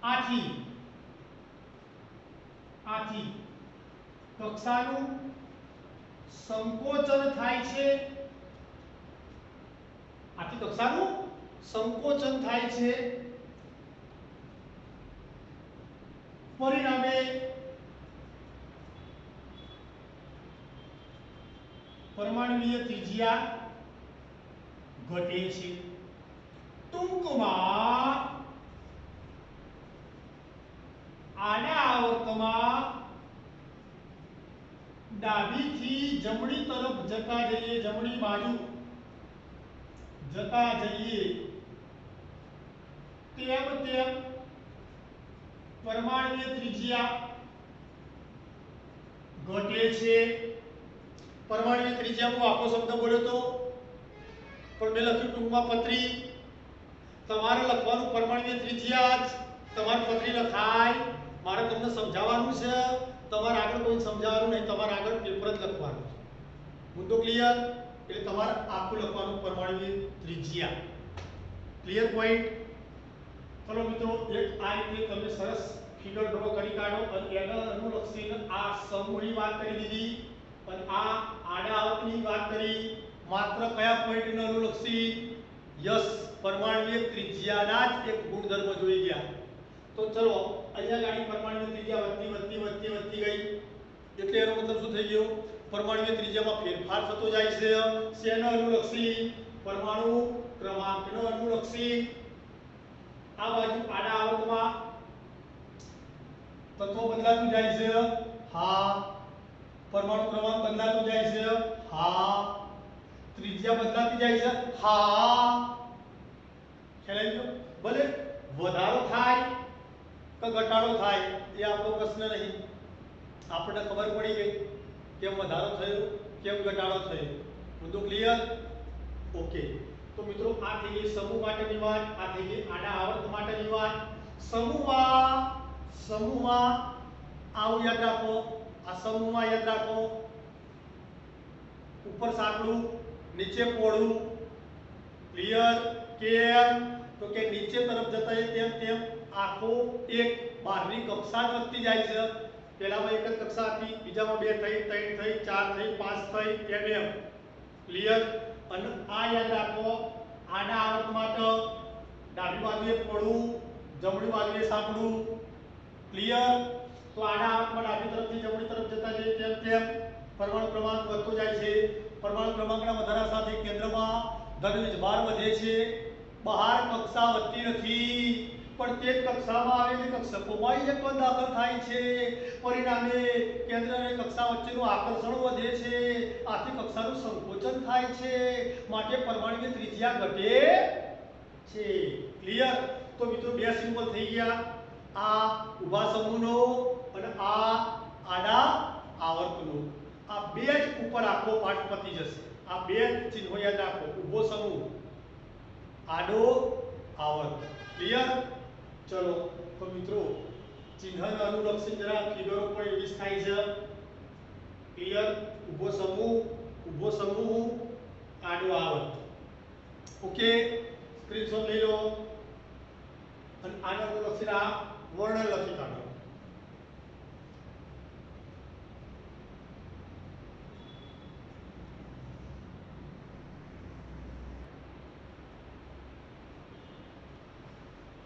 આથી કક્ષાનું સંકોચન થાય છે. પરિણામે પરમાણુીય ત્રિજ્યા ઘટે છે. ટૂંકમાં આડા આવર્તમાં ડાબીથી જમણી તરફ જતા જઈએ, જમણી બાજુ જતા જઈએ તેમ તેમ પરમાણુીય ત્રિજ્યા ઘટે છે. પરમાણુીય ત્રિજ્યાનો આખો શબ્દ બોલ્યો તો પણ મેં લખ્યું ટૂંકમાં પત્રી. તમારે લખવાનું પરમાણુીય ત્રિજ્યા જ, તમારે પત્રી લખાય. મારે તમને સમજાવવાનું છે, તમારે આગળ કોઈ સમજાવવાનું નહીં, તમારે આગળ પેપર જ લખવાનું છે. મુદ્દો ક્લિયર? એટલે તમારે આખું લખવાનું પરમાણુીય ત્રિજ્યા. Clear point? ચલો મિત્રો, એક આ રીતે તમે સરસ ફિગર ડ્રો કરી કાઢો અને એના અનુલક્ષીને આ સમૂહની વાત કરી દીધી અને આ આડા આવર્તની વાત કરી. માત્ર કયા પોઈન્ટને અનુલક્ષી? યસ, પરમાણુીય ત્રિજ્યાના જ એક ગુણધર્મ જોઈ ગયા. તો ચલો અહીંયા ગાડી પરમાણુની ત્રિજ્યા વધતી ગઈ, એટલે એનો મતલબ શું થઈ ગયો? પરમાણુની ત્રિજ્યામાં ફેરફાર થતો જાય છે. શેના અનુલક્ષી? પરમાણુ ક્રમાંકનો અનુલક્ષી. આ બાજુ આડા આવર્તમાં તત્વો બદલાતું જાય છે. હા. પરમાણુ ક્રમાંક બદલાતો જાય છે. હા. ત્રિજ્યા બદલાતી જાય છે. હા. ખ્યાલ આવી ગયો? ભલે વધારો થાય કે ઘટાડો થાય એ આપણો પ્રશ્ન નહીં. આપણને ખબર પડી ગઈ કેમ વધારો થયો, કેમ ઘટાડો થયો. મુદ્દો ક્લિયર? ઓકે. તો મિત્રો આ થઈ ગઈ સમૂહ માટેની વાત, આ થઈ ગઈ આડા આવર્ત માટેની વાત. સમૂહમાં આવું યાદ રાખો, આ સમૂહમાં યાદ રાખો, ઉપર સાંકડું, નીચે પહોળું. ક્લિયર? કેમ? તો કે નીચે તરફ જતા તેમ તેમ આખો એક બહારની કક્ષા વધતી જાય છે. પહેલામાં એક જ કક્ષા હતી, બીજામાં 2 થઈ, 3 થઈ, 4 થઈ, 5 થઈ, એમ. ક્લિયર? અને આ યાદ રાખો, આડા આવર્ત માટે ડાબી બાજુએ પહોળું, જમણી બાજુએ સાંકડું. ક્લિયર? તો આડા આવર્તમાં ડાબી તરફથી જમણી તરફ જતા જઈએ તેમ તેમ પરમાણુ ક્રમાંક વધતો જાય છે. પરમાણુ ક્રમાંકના વધારા સાથે કેન્દ્રમાં ધનવીજ ભાર વધે છે. બહાર કક્ષા વધતી નથી, પણ તે જ કક્ષામાં આવેલી કક્ષકોમાં ઇલેક્ટ્રોન દાખલ થાય છે. પરિણામે કેન્દ્ર અને કક્ષા વચ્ચેનું આકર્ષણ વધે છે. આથી કક્ષાનું સંકોચન થાય છે. માટે પરમાણુની ત્રિજ્યા ઘટે છે. ક્લિયર? તો મિત્રો બે સિમ્બોલ થઈ ગયા, આ ઊભા સમૂહનો અને આ આડા આવર્તનો. આ બે જ ઉપર આખો પાઠ પતી જશે. આ બે ચિહ્નો યાદ રાખો, ઊભો સમૂહ, આડો આવર્ત. ક્લિયર? ચલો તો મિત્રો ચિહ્નને અનુલક્ષી જરા ફિગરો પણ યુઝ થાય છે. ક્લિયર? ઊભો સમૂહ, આડો આવર્ત. ઓકે, સ્ક્રીનશોટ લઈ લો અને આને અનુલક્ષીને આ વર્ણન લખી કાઢો.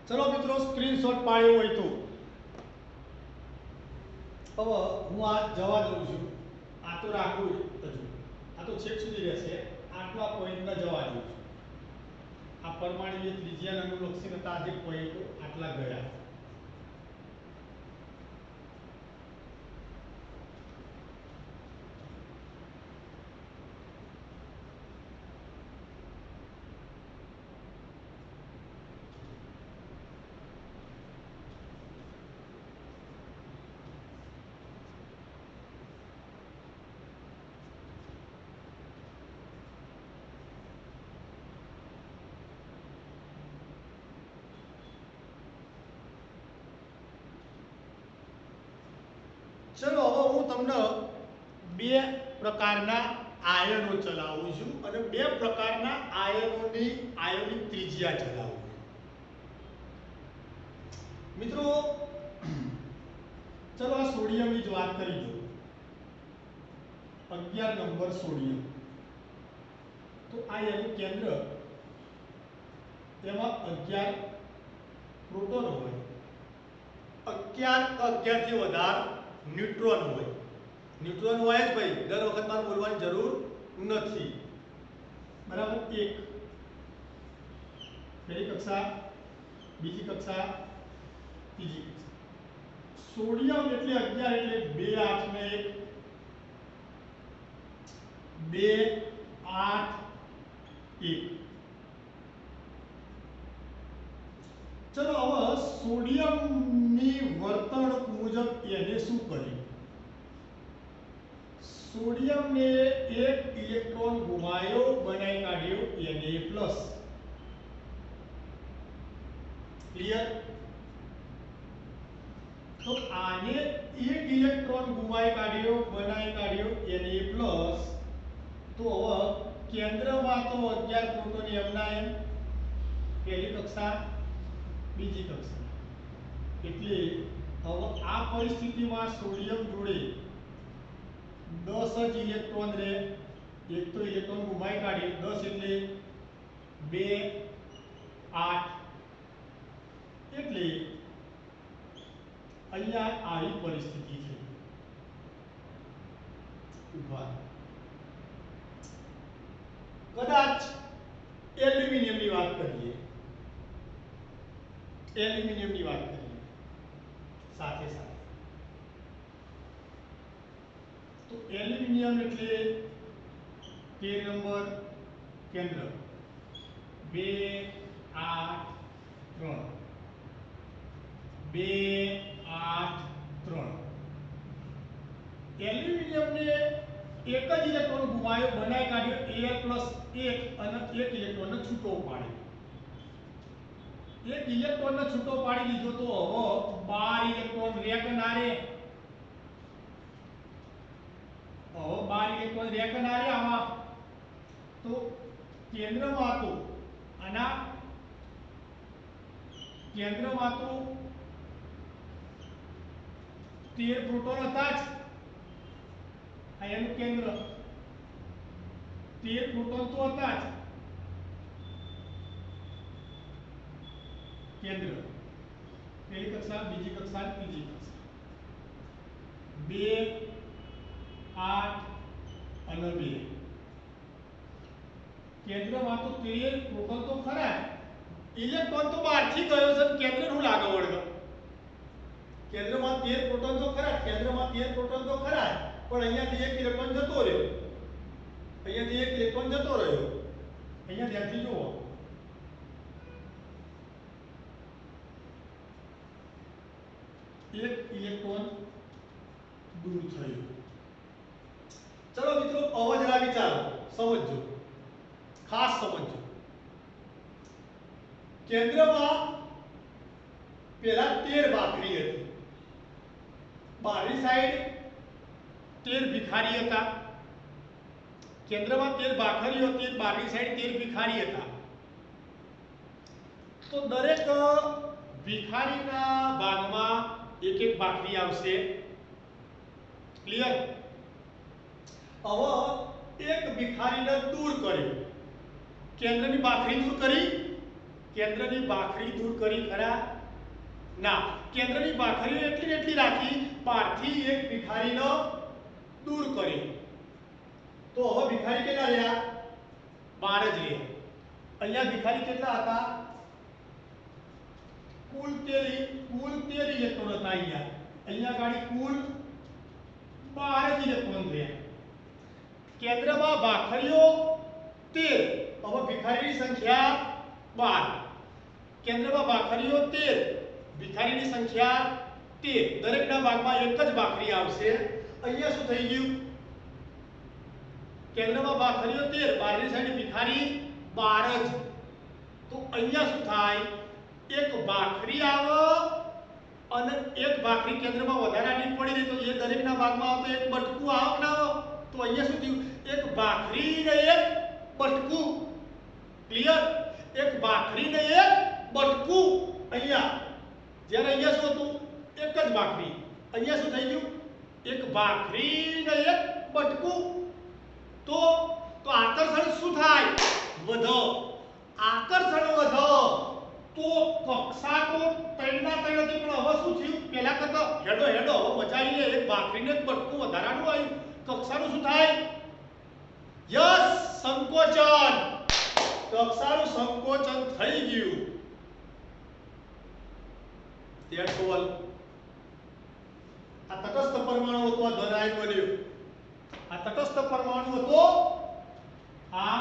ચલો મિત્રો, સ્ક્રીનશોટ પાડ્યો હોય તો હવે હું આ જવા દઉં છું. આ તો રાખું હજુ, આ તો છેક સુધી રહેશે. આટલા પોઈન્ટને જવા દઉં છું. આ પરમાણુની ત્રિજ્યાને અનુલક્ષીને આ જે પોઈન્ટો આટલા ગયા. चलो હવે હું તમને બે પ્રકારના આયનો ચલાવું છું અને બે પ્રકારના આયનોની ત્રિજ્યા ચલાવું છું મિત્રો। चलो आ सोडियमની જ વાત કરી દો। 11 નંબર સોડિયમ, તો આ એનું કેન્દ્ર, એમાં 11 પ્રોટોન હોય, 11 થી વધારે ન્યુટ્રોન હોય। ન્યુટ્રોન હોય જ ભાઈ, દર વખત મારે બોલવાની જરૂર નથી, બરાબર। એક પહેલી કક્ષા, બીજી કક્ષા, ત્રીજી કક્ષા। सोडियम એટલે 11 એટલે 2 8 ને 1 2 8 1। चलो હવે સોડિયમની વર્તણૂક મુજબ એને શું કરીએ? સોડિયમને એક ઇલેક્ટ્રોન ગુમાયો, બનાવી કાઢ્યો Na+। ક્લિયર? तो आने एक इलेक्ट्रॉन घुमाई काढ्यो, बनाई काढ्यो Na+, तो केंद्र में तो 11 प्रोटॉन एमना एम, पहली कक्षा, बीजी कक्षा, એટલે હવે આ પરિસ્થિતિમાં સોડિયમ જોડે 10 જ ઇલેક્ટ્રોન રહે। એક તો ઇલેક્ટ્રોન ઘુમાઈ કાઢી 10 એટલે 2 8, એટલે અહીંયા આવી પરિસ્થિતિ છે। ઉભા કદાચ એલ્યુમિનિયમની વાત કરીએ, એલ્યુમિનિયમની વાત કરીએ સાથે સાથે, તો એલ્યુમિનિયમ એટલે 13 નંબર કેન્દ્ર, 2 8 3, 2 8 3। એલ્યુમિનિયમને એક જ ઇલેક્ટ્રોન ગુમાયો, બનાવી કાઢ્યો Al+1 અને એક ઇલેક્ટ્રોનને છૂટો પાડ્યો। એક ઇલેક્ટ્રોનને છૂટો પાડી દીધો તો હવે 12 ઇલેક્ટ્રોન રે કે ના રે? હવે 12 ઇલેક્ટ્રોન રે કે ના રે આમાં? તો કેન્દ્રમાં તો આના કેન્દ્રમાં તો 13 પ્રોટોન હતા જ, આ એનું કેન્દ્ર, 13 પ્રોટોન તો હતા જ કેન્દ્ર, પહેલી કક્ષા, બીજી કક્ષા, ત્રીજી કક્ષા, 2 8 અને 2। કેન્દ્રમાં તો 13 પ્રોટોન તો ખરા, ઇલેક્ટ્રોન તો બહારથી ગયો છે, કેન્દ્રનું લાગે વળગે। કેન્દ્રમાં 13 પ્રોટોન તો ખરા, કેન્દ્રમાં 13 પ્રોટોન તો ખરા, પણ અહીંયાથી એક ઇલેક્ટ્રોન જતો રહ્યો, અહીંયાથી એક ઇલેક્ટ્રોન જતો રહ્યો। અહીંયા ધ્યાનથી જુઓ, एक इलेक्ट्रॉन दूर थयो। चलो मित्रों હવે જરા વિચારો, સમજો, ખાસ સમજો। કેન્દ્રમાં પહેલા 13 ભાખરી હતી, બહારની સાઈડ 13 ભિખારી હતા। કેન્દ્રમાં 13 ભાખરીઓ હતી, બહારની સાઈડ 13 ભિખારી હતા। તો દરેક ભિખારીના ભાગમાં एक एक भाखरी आवशे। क्लियर? હવે એક ભિખારીને દૂર કર્યો, કેન્દ્રની ભાખરી દૂર કરી, કેન્દ્રની ભાખરી દૂર કરી ખરા? ના, કેન્દ્રની ભાખરી એટલી ને એટલી રાખી, બહારથી એક ભિખારીને દૂર કર્યો, તો હવે ભિખારી કેટલા રહ્યા? 12 જ રહ્યા। અહીંયા ભિખારી કેટલા હતા? कुल 13 इलेक्ट्रॉन હતા અહીંયા, અહીંયા ગાડી કુલ 12 ઇલેક્ટ્રોન રહ્યા। કેન્દ્રમાં ભાખરીઓ 13, હવે ભિખારીની સંખ્યા 12। કેન્દ્રમાં ભાખરીઓ 13, ભિખારીની સંખ્યા 13, દરેકના ભાગમાં એક જ ભાખરી આવશે। અહીંયા શું થઈ ગયું? કેન્દ્રમાં ભાખરીઓ 13, બહારની સાઈડ ભિખારી 12 જ, તો અહીંયા શું થાય? एक भाखरी आवे અને એક ભાખરી કેન્દ્રમાં વધારાની પડી રહી તો એ દરેકના ભાગમાં આવતો એક બટકું આવ ના આવ તો અહીંયા શું થયું એક ભાખરી ને એક બટકું ક્લિયર એક ભાખરી ને એક બટકું અહીંયા જ્યારે અહીંયા શું હતું એક જ ભાખરી અહીંયા શું થઈ ગયું એક ભાખરી ને એક બટકું તો આકર્ષણ શું થાય વધો આકર્ષણ વધો તો કક્ષા તો ત્રણના ત્રણ હતી પણ હવે શું થયું પહેલા કરતા હેડો હવે બચાવીને એક ભાખરીને એક બટકું વધારાનું આવ્યું કક્ષાનું શું થાય યસ સંકોચન કક્ષાનું સંકોચન થઈ ગયું ધેટ્સ ઓલ આ તટસ્થ પરમાણુ હતો આ ધન આયન બન્યો આ તટસ્થ પરમાણુ હતો આ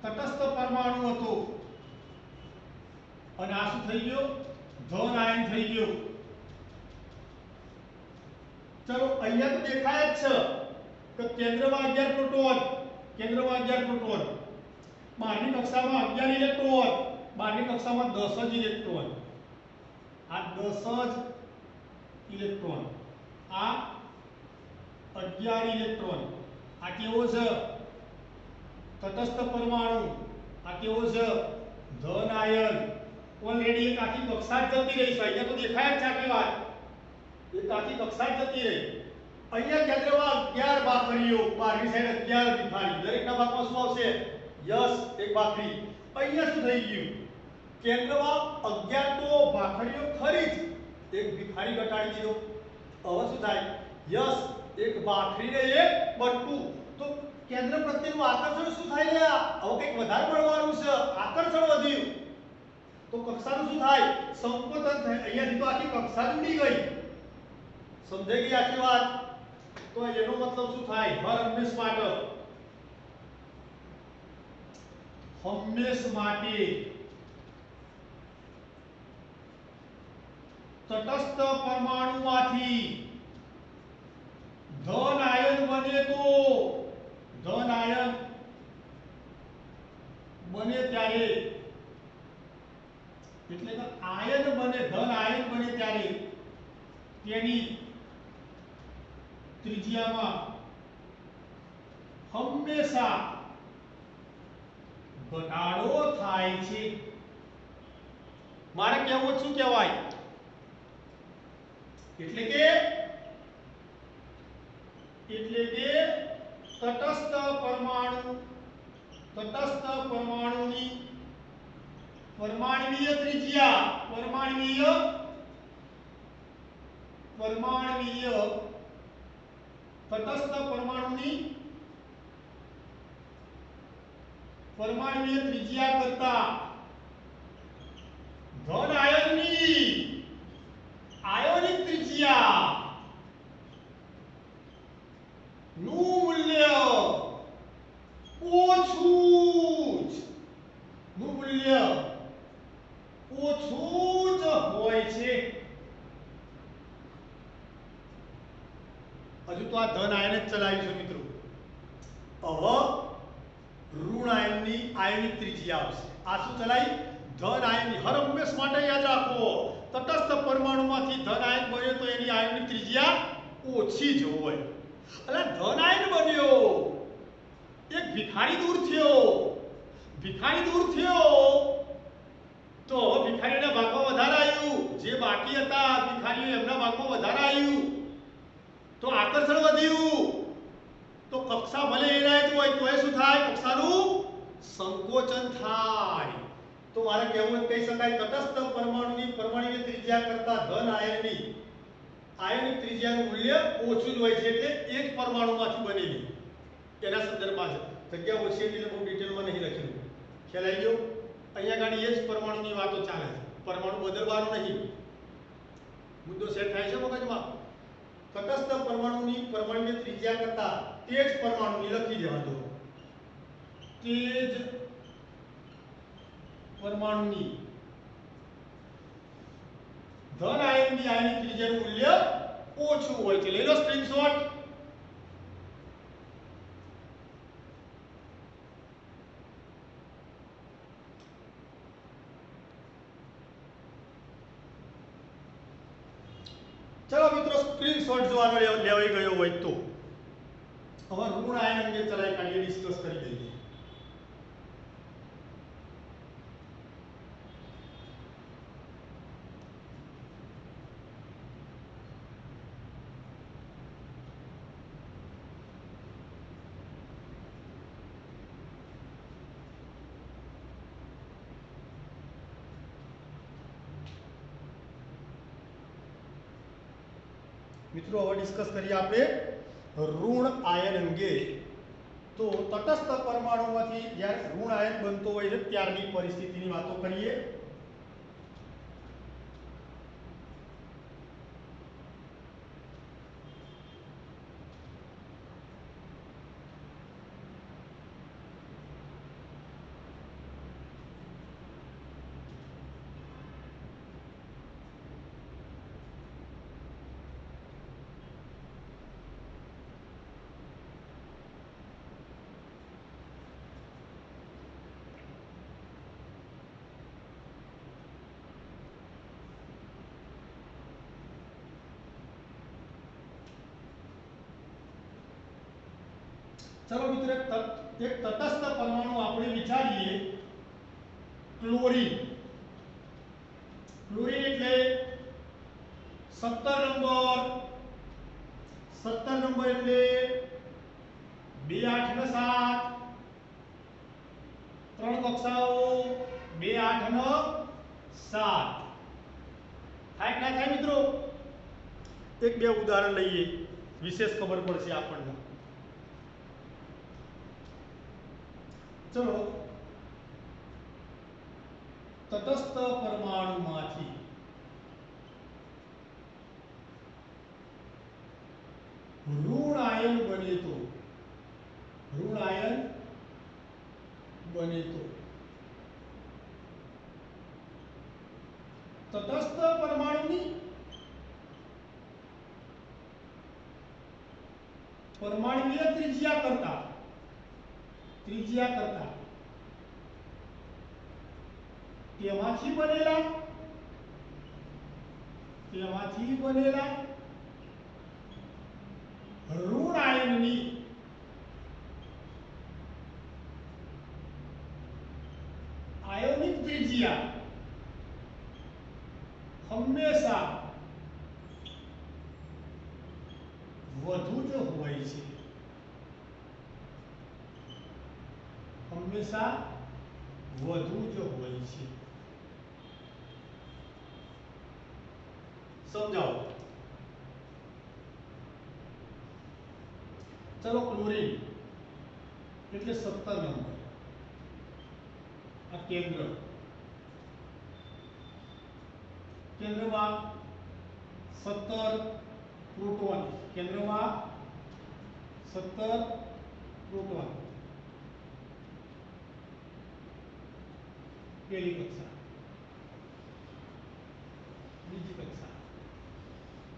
તટસ્થ પરમાણુ હતો અને આ શું થઈ ગયો ધન આયન થઈ ગયો ચલો અહીંયા તો દેખાય જ છે કે કેન્દ્રમાં 11 પ્રોટોન બહારની કક્ષામાં 11 ઇલેક્ટ્રોન બહારની કક્ષામાં 10 જ ઇલેક્ટ્રોન આ 10 જ ઇલેક્ટ્રોન આ 11 ઇલેક્ટ્રોન આ કેવો છે તટસ્થ પરમાણુ આ કેવો છે ધન આયન ઓલરેડી એક આખી કક્ષા જ જતી રહી છે અહીંયા તો દેખાય જ છે આખી વાત એક આખી કક્ષા જ જતી રહી અહીંયા કેન્દ્રમાં 11 ભાખરીઓ બહારની સાઈડ 11 ભિખારી દરેકના ભાગમાં શું આવશે યસ એક ભાખરી અહીંયા શું થઈ ગયું કેન્દ્રમાં 11 તો ભાખરીઓ ખરી જ એક ભિખારી ઘટાડી દીધો હવે શું થાય યસ એક ભાખરી ને એક બટકું તો કેન્દ્ર પ્રત્યેનું આકર્ષણ શું થાય લે હવે કંઈક વધારે મળવાનું છે આકર્ષણ વધ્યું તો કક્ષાનું શું થાય સંકોચન થાય અહીંયાથી તો આખી કક્ષા ઉડી ગઈ સમજાઈ ગઈ આખી વાત તો એનો મતલબ શું થાય હંમેશ માટે તટસ્થ પરમાણુમાંથી ધન આયન બને તો ધન આયન બને ત્યારે એટલે કે આયન બને ધન આયન બને ત્યારે તેની ત્રિજ્યામાં હંમેશા ઘટાડો થાય છે મારે કહેવું શું કહેવાય એટલે કે તટસ્થ પરમાણુની પરમાણ્વીય ત્રિજ્યા પરમાણ્વીય તટસ્થ પરમાણુની પરમાણ્વીય ત્રિજ્યા કરતા ધન આયનની આયોનિક ત્રિજ્યા નું મૂલ્ય ઓછું જ હોય છે હજુ તો આ ધન આયન જ ચલાવીશું મિત્રો હવે ઋણ આયનની આયનિક ત્રિજ્યા આવશે આ શું ચલાવી ધન આયનની હર હંમેશ માટે યાદ રાખો તટસ્થ પરમાણુમાંથી ધન આયન બન્યો તો એની આયનિક ત્રિજ્યા ઓછી જ હોય એટલે ધન આયન બન્યો એક ભિખારી દૂર થયો તો હવે ભિખારીના ભાગમાં વધારે આવ્યું જે બાકી હતા ભિખારીઓ એમના ભાગમાં વધારે આવ્યું તો આકર્ષણ વધ્યું તો કક્ષા ભલે એનાય હોય તો એ શું થાય કક્ષાનું સંકોચન થાય તો મારે કહેવું કહી શકાય તટસ્થ પરમાણુની પરમાણુની ત્રિજ્યા કરતા ધન આયનની આયનિક ત્રિજ્યાનું મૂલ્ય ઓછું જ હોય છે એટલે એક પરમાણુમાંથી બનેલી એના સંદર્ભમાં છે જગ્યા ઓછી એટલે બહુ ડિટેલમાં નહીં લખેલું ખ્યાલ આવી ગયો અહીંયા ગાડી એ જ પરમાણુની વાતો ચાલે છે પરમાણુ બદલવાનો નહીં મુદ્દો સેટ થાય છે મગજમાં તટસ્થ પરમાણુની પરમાણુની ત્રિજ્યા કરતા તે જ પરમાણુની લખી દેવા દો તે જ પરમાણુની ધન આયનની આયનિક ત્રિજ્યાનું મૂલ્ય ઓછું હોય છે લઈ લો સ્ક્રીનશોટ ચલો મિત્રો સ્ક્રીનશોટ જો આનો લેવાઈ ગયો હોય તો હવે ઋણ આયન અંગે ચલાઈ કાઢીએ, ડિસ્કસ કરી દઈએ. મિત્રો હવે ડિસ્કસ કરીએ આપણે ઋણ આયન અંગે. તો તટસ્થ પરમાણુમાંથી જ્યારે ઋણ આયન બનતો હોય છે ત્યારની પરિસ્થિતિની વાતો કરીએ. चलो मित्र एक तटस्थ परमाणु આપણે વિચારીએ ક્લોરીન. ક્લોરીન એટલે 17 નંબર. 17 નંબર એટલે 2 8 ને 7 ત્રણ કક્ષાઓ 2 8 ને 7 થાય કે ના થાય મિત્રો? એક બે ઉદાહરણ લઈએ, વિશેષ ખબર પડશે આપણને. चलो तटस्थ परमाणुमांथी ऋण आयन बने तो तटस्थ परमाणुनी परमाणुीय त्रिज्या करता તેમાંથી બનેલા ઋણ આયનની આયોનિક ત્રિજ્યા હંમેશા વધુ જ હોય છે. હંમેશા વધુ જ હોય છે. સમજાવો. ચલો ક્લોરીન એટલે 17 નંબર આ કેન્દ્રમાં 17 પ્રોટોન, કેન્દ્રમાં 17 પ્રોટોન. પહેલી કક્ષા, બીજી કક્ષા,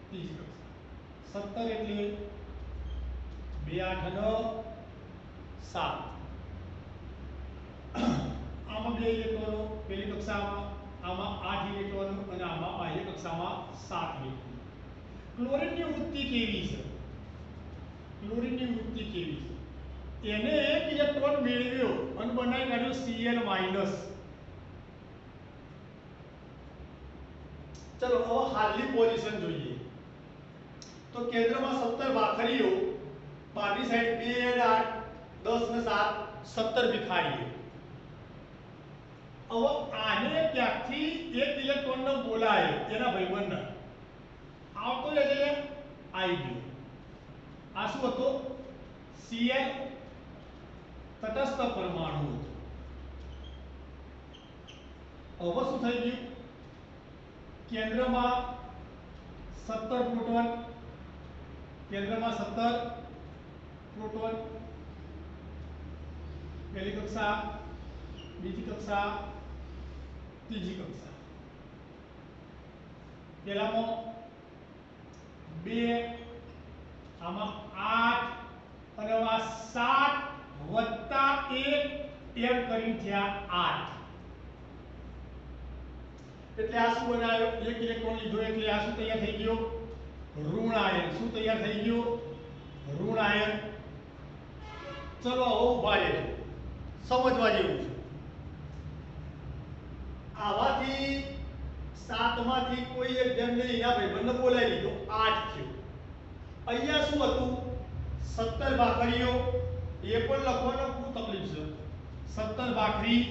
ત્રીજી કક્ષા. 17 એટલે 2 8 9 7. આમાં 2 ઇલેક્ટ્રોનો પહેલી કક્ષામાં, આમાં 8 ઇલેક્ટ્રોનો અને આમાં બાહ્ય કક્ષામાં 7 ઇલેક્ટ્રોન. ક્લોરીનની વૃત્તિ કેવી છે? એને એક ઇલેક્ટ્રોન મેળવ્યો અને બનાવી કાઢ્યો Cl માઈનસ. चलो अब हालनी पोजीशन જોઈએ. तो केंद्રમાં 17 ભાખરીઓ, બહારની સાઈડ 2 8 10 ને 7 17 વિખારીએ. હવે આને ક્યાંકથી એક ઇલેક્ટ્રોનનો બોલાયો એના ભાઈબંધને આવતો એટલે આવી ગયો. આ શું હતો? Cl તટસ્થ પરમાણુ હતો. હવે શું થઈ ગયું? કેન્દ્રમાં 17 પ્રોટોન, પહેલી કક્ષા, બીજી કક્ષા, ત્રીજી કક્ષા. પહેલામાં 2, આમાં 8 અને આ 7 વત્તા 1 એમ કરી થયા 8. એટલે આ શું બનાવ્યો? એક ઇલેક્ટ્રોન લીધો એટલે આ શું તૈયાર થઈ ગયો? ઋણાયન શું તૈયાર થઈ ગયું? ઋણાયન. ચલો હવે ઉભા રહેજો, સમજવા જેવું છે. આવાથી સાતમાંથી કોઈ એક જણને એના ભાઈબંધને બોલાવી લીધો, 8 થયો. અહીંયા શું હતું? 17 ભાખરીઓ. એ પણ લખવાનો ખૂબ તકલીફ છે. 17 ભાખરી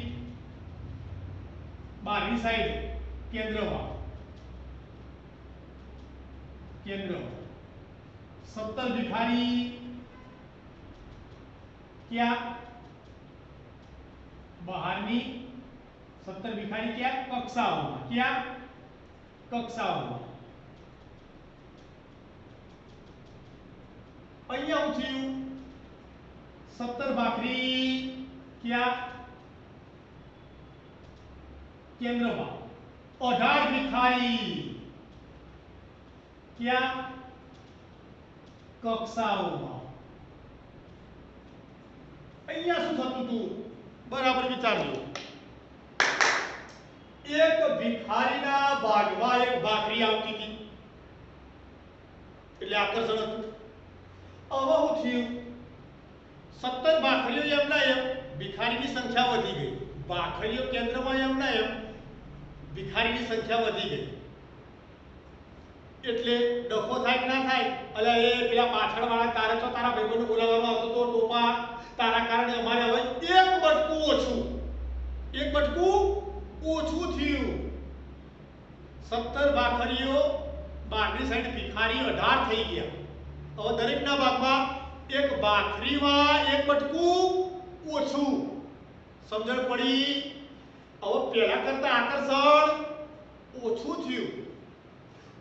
બહારની સાઈડ કેન્દ્રમાં 17 ભિખારી ક્યાં? બહારની 17 ભિખારી ક્યાં? કક્ષાઓમાં. ક્યાં? કક્ષાઓમાં. અહીંયા શું થયું? 17 ભાખરી ક્યાં? કેન્દ્રમાં. 18 ભિખારી ક્યાં? કક્ષાઓમાં. અહીંયા શું થતું હતું? બરાબર વિચારજો. એક ભિખારીના ભાગમાં એક ભાખરી આવતી હતી એટલે આકર્ષણ હતું. હવે શું થયું? 17 ભાખરીઓ એમના એમ, ભિખારીની સંખ્યા વધી ગઈ. ભાખરીઓ કેન્દ્રમાં એમના એમ, ભિખારીની સંખ્યા વધી ગઈ. એટલે ડખો થાય કે ના થાય? અલે એ પેલા પાછળવાળા તારે તો તારા ભાઈબંધને બોલાવવાનો આવતો તો ટોપા, તારા કારણે અમારે હવે એક બટકું ઓછું થયું. 17 ભાખરીઓ બહારની સાઈડ ભિખારી 18 થઈ ગયા. હવે દરેકના ભાગમાં એક ભાખરીમાં એક બટકું ઓછું. સમજણ પડી? હવે પહેલા કરતા આકર્ષણ ઓછું થયું.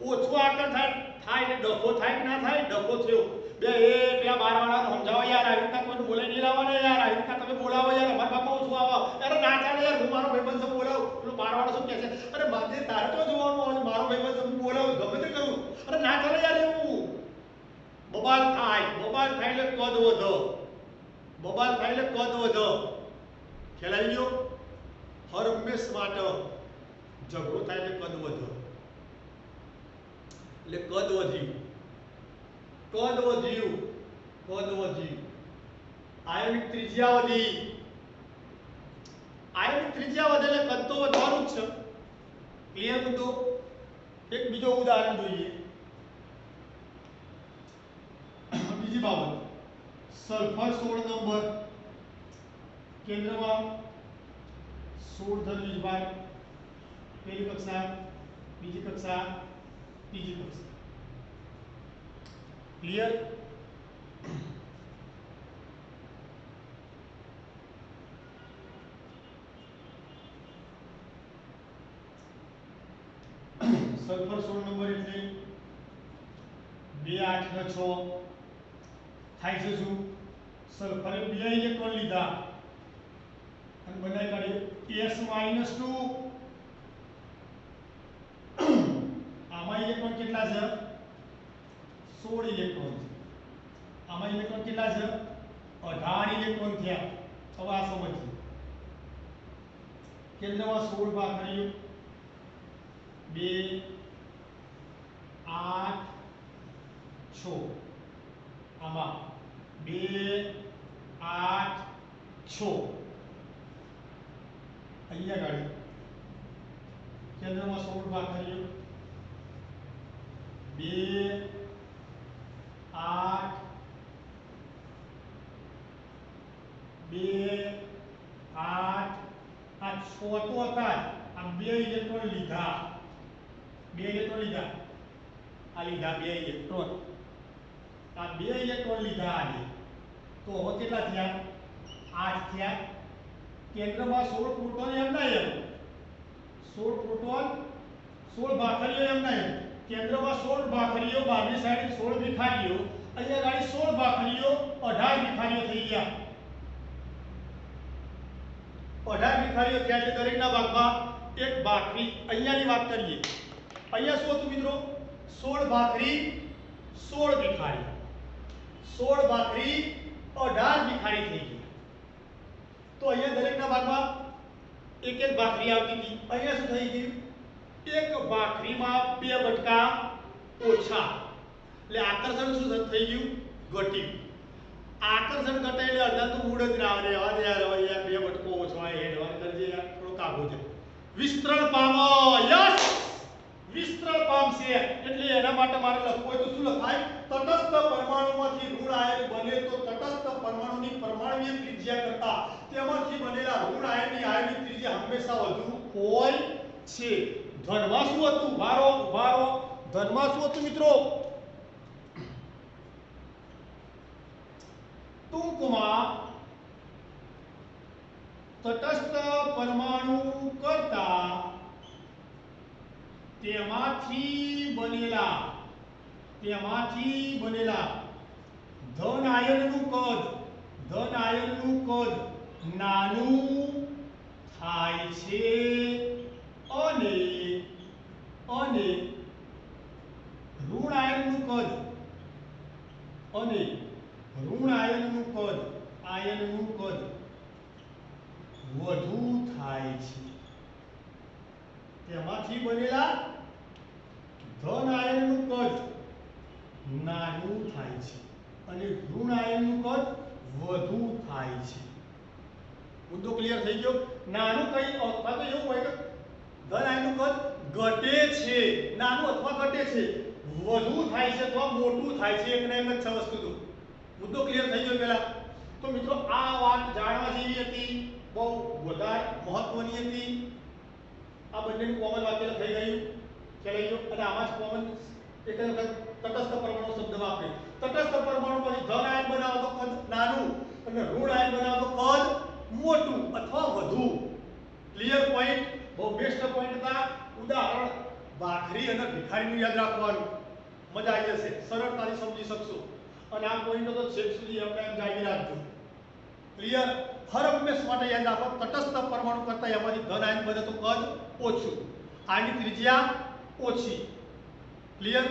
ઓછું આકર્ષણ થાય એટલે ડખો થાય કે ના થાય? ડખો થયો. પેલા બારવાળાને સમજાવો યાર, આવી રીતના કોઈને બોલાવી નહીં લાવવાને યાર, આવી રીતના તમે બોલાવો યાર, અમારા બાપા ઓછું આવો. અરે ના ચાલે યાર, હું મારો ભાઈબંધ છે બોલાવું. પેલો બારવાળો શું કહે છે? અરે મારે તારે તો જોવાનું આવે, મારો ભાઈબંધ છે હું બોલાવું, ગમે તે કરું. અરે ના ચાલે યાર એવું. બબાલ થાય એટલે કદ વધે. ખ્યાલ આવી ગયો? હર હંમેશ માટે ઝઘડો થાય એટલે કદ વધે. એટલે કદ વધ્યું. આયનિક ત્રિજ્યા વધી. આયનિક ત્રિજ્યા વધે એટલે કદ તો વધવાનું જ છે. ક્લિયર મુદ્દો? એક બીજો ઉદાહરણ જોઈએ. બીજી બાબત, સલ્ફર 16 નંબર કેન્દ્રમાં 16 ધન વીજભાર. પહેલી કક્ષા, બીજી કક્ષા, ત્રીજી કક્ષા. ક્લિયર? સલ્ફર 16 નંબર એટલે 2 8 ને 6 થાય છે. શું? સલ્ફરે 2 ઇલેક્ટ્રોન લીધા અને બનાવી કાઢ્યું S-2. આમાં ઇલેક્ટ્રોન કેટલા છે? 16 ઇલેક્ટ્રોન છે. આમાં ઇલેક્ટ્રોન કેટલા છે? 18 ઇલેક્ટ્રોન થયા. હવે આ સમજીએ. કેન્દ્રમાં 16 ભાખરીઓ, 2 8 6. આમાં 2 8 6. અહીંયા ગાડી કેન્દ્રમાં 16 ભાખરીઓ, 2 8 2 8 આ 6 તો હતા. આ 2 ઇલેક્ટ્રોન લીધા. આ લીધા 2 ઇલેક્ટ્રોન. આ 2 ઇલેક્ટ્રોન લીધા આજે. તો હવે કેટલા થયા? 8 થયા. કેન્દ્રમાં 16 પ્રોટોન એમના એમ, 16 પ્રોટોન 16 ભાખરીઓ એમના એમ. કેન્દ્રમાં 16 ભાખરીઓ, બહારની સાઈડ 16 ભિખારીઓ. અહીંયા ગાડી 16 ભાખરીઓ, 18 ભિખારીઓ થઈ ગયા. 18 ભિખારીઓ થયા છે. દરેકના ભાગમાં એક ભાખરી. અહીંયાની વાત કરીએ. અહીંયા શું હતું મિત્રો? 16 ભાખરી 16 ભિખારી. 16 ભાખરી 18 ભિખારી થઈ ગઈ. તો અહીંયા દરેકના ભાગમાં એક એક ભાખરી આવતી હતી. અહીંયા શું થઈ ગયું? એક ભાખરીમાં 2 બટકા ઓછા. એટલે આકર્ષણ શું થઈ ગયું? ઘટ્યું. આકર્ષણ ઘટે એટલે અડધા તો મૂળ જ ના આવે. રહેવા દે યાર, હવે યાર બે બટકો ઓછો આવે, હેડવાન કરજે યાર, થોડો કાબુ છે. વિસ્તરણ પામો. યસ, વિસ્તરણ પામશે. એટલે એના માટે મારે લખવું હોય તો શું લખાય? તટસ્થ પરમાણુમાંથી ઋણ આયન બને તો તટસ્થ પરમાણુની પરમાણુય ત્રિજ્યા કરતા તેમાંથી બનેલા ઋણ આયનની આયનિક ત્રિજ્યા હંમેશા વધુ હોય છે. ધનમાં શું હતું? ઉભારો. ધનમાં શું હતું મિત્રો? ટૂંકમાં તટસ્થ પરમાણુ કરતા તેમાંથી બનેલા ધન આયનનું કદ નાનું થાય છે અને ઋણ આયનનું કદ વધુ થાય છે. તેમાંથી બનેલા ધન આયનનું કદ નાનું થાય છે અને ઋણ આયનનું કદ વધુ થાય છે. મુદ્દો ક્લિયર થઈ ગયો? નાનું કઈ અથવા તો એવું હોય કે ધન આયનનું કદ ઘટે છે, નાનું અથવા ઘટે છે, વધુ થાય છે અથવા મોટું થાય છે. એક ને એક જ છે વસ્તુ. તો મુદ્દો ક્લિયર થઈ ગયો પહેલા? તો મિત્રો આ વાત જાણવા જેવી હતી, બહુ વધારે મહત્વની હતી. આ બંનેનું કોમન વાક્ય થઈ ગયું, ખ્યાલ આવી ગયો. અને આમાં જ કોમન એક જ વખત તટસ્થ પરમાણુ શબ્દ વાપરે. તટસ્થ પરમાણુ પછી ધન આયન બનાવો તો કદ નાનું અને ઋણ આયન બનાવો તો કદ મોટું અથવા વધુ. Clear point? બહુ બેસ્ટ પોઈન્ટ હતા. ઉદાહરણ ભાખરી અને ભિખારીનું યાદ રાખવાનું, મજા આવી જશે, સરળતાથી સમજી શકશો. અને આ પોઈન્ટ તો છેક સુધી આપણે એમ જાગી રાખજો. ક્લિયર? હર હંમેશ માટે યાદ રાખો, તટસ્થ પરમાણુ કરતા એમાંથી ધન આયન બને તો કદ ઓછું, આની ત્રિજ્યા ઓછી. ક્લિયર?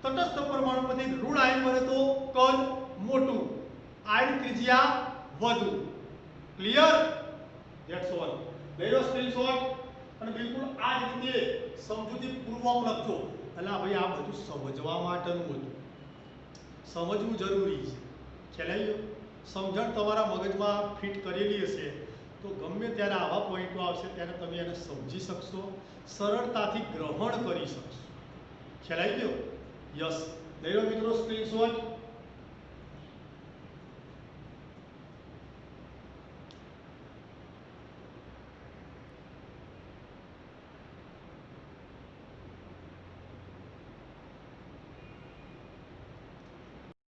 તટસ્થ પરમાણુ પછી ઋણ આયન બને તો કદ મોટું, આયન ત્રિજ્યા વધુ. ક્લિયર? That's all. લઈ લો સ્ક્રીનશોટ અને બિલકુલ આ જ રીતે સમજૂતી પૂર્વક લખજો. એટલે ભાઈ આ બધું સમજવા માટેનું હતું, સમજવું જરૂરી છે. ખ્યાલ આવી ગયો? સમજણ તમારા મગજમાં ફિટ કરેલી હશે તો ગમે ત્યારે આવા પોઈન્ટો આવશે ત્યારે તમે એને સમજી શકશો, સરળતાથી ગ્રહણ કરી શકશો. ખ્યાલ આવી ગયો? યસ. લઈ લો મિત્રો સ્ક્રીનશોટ.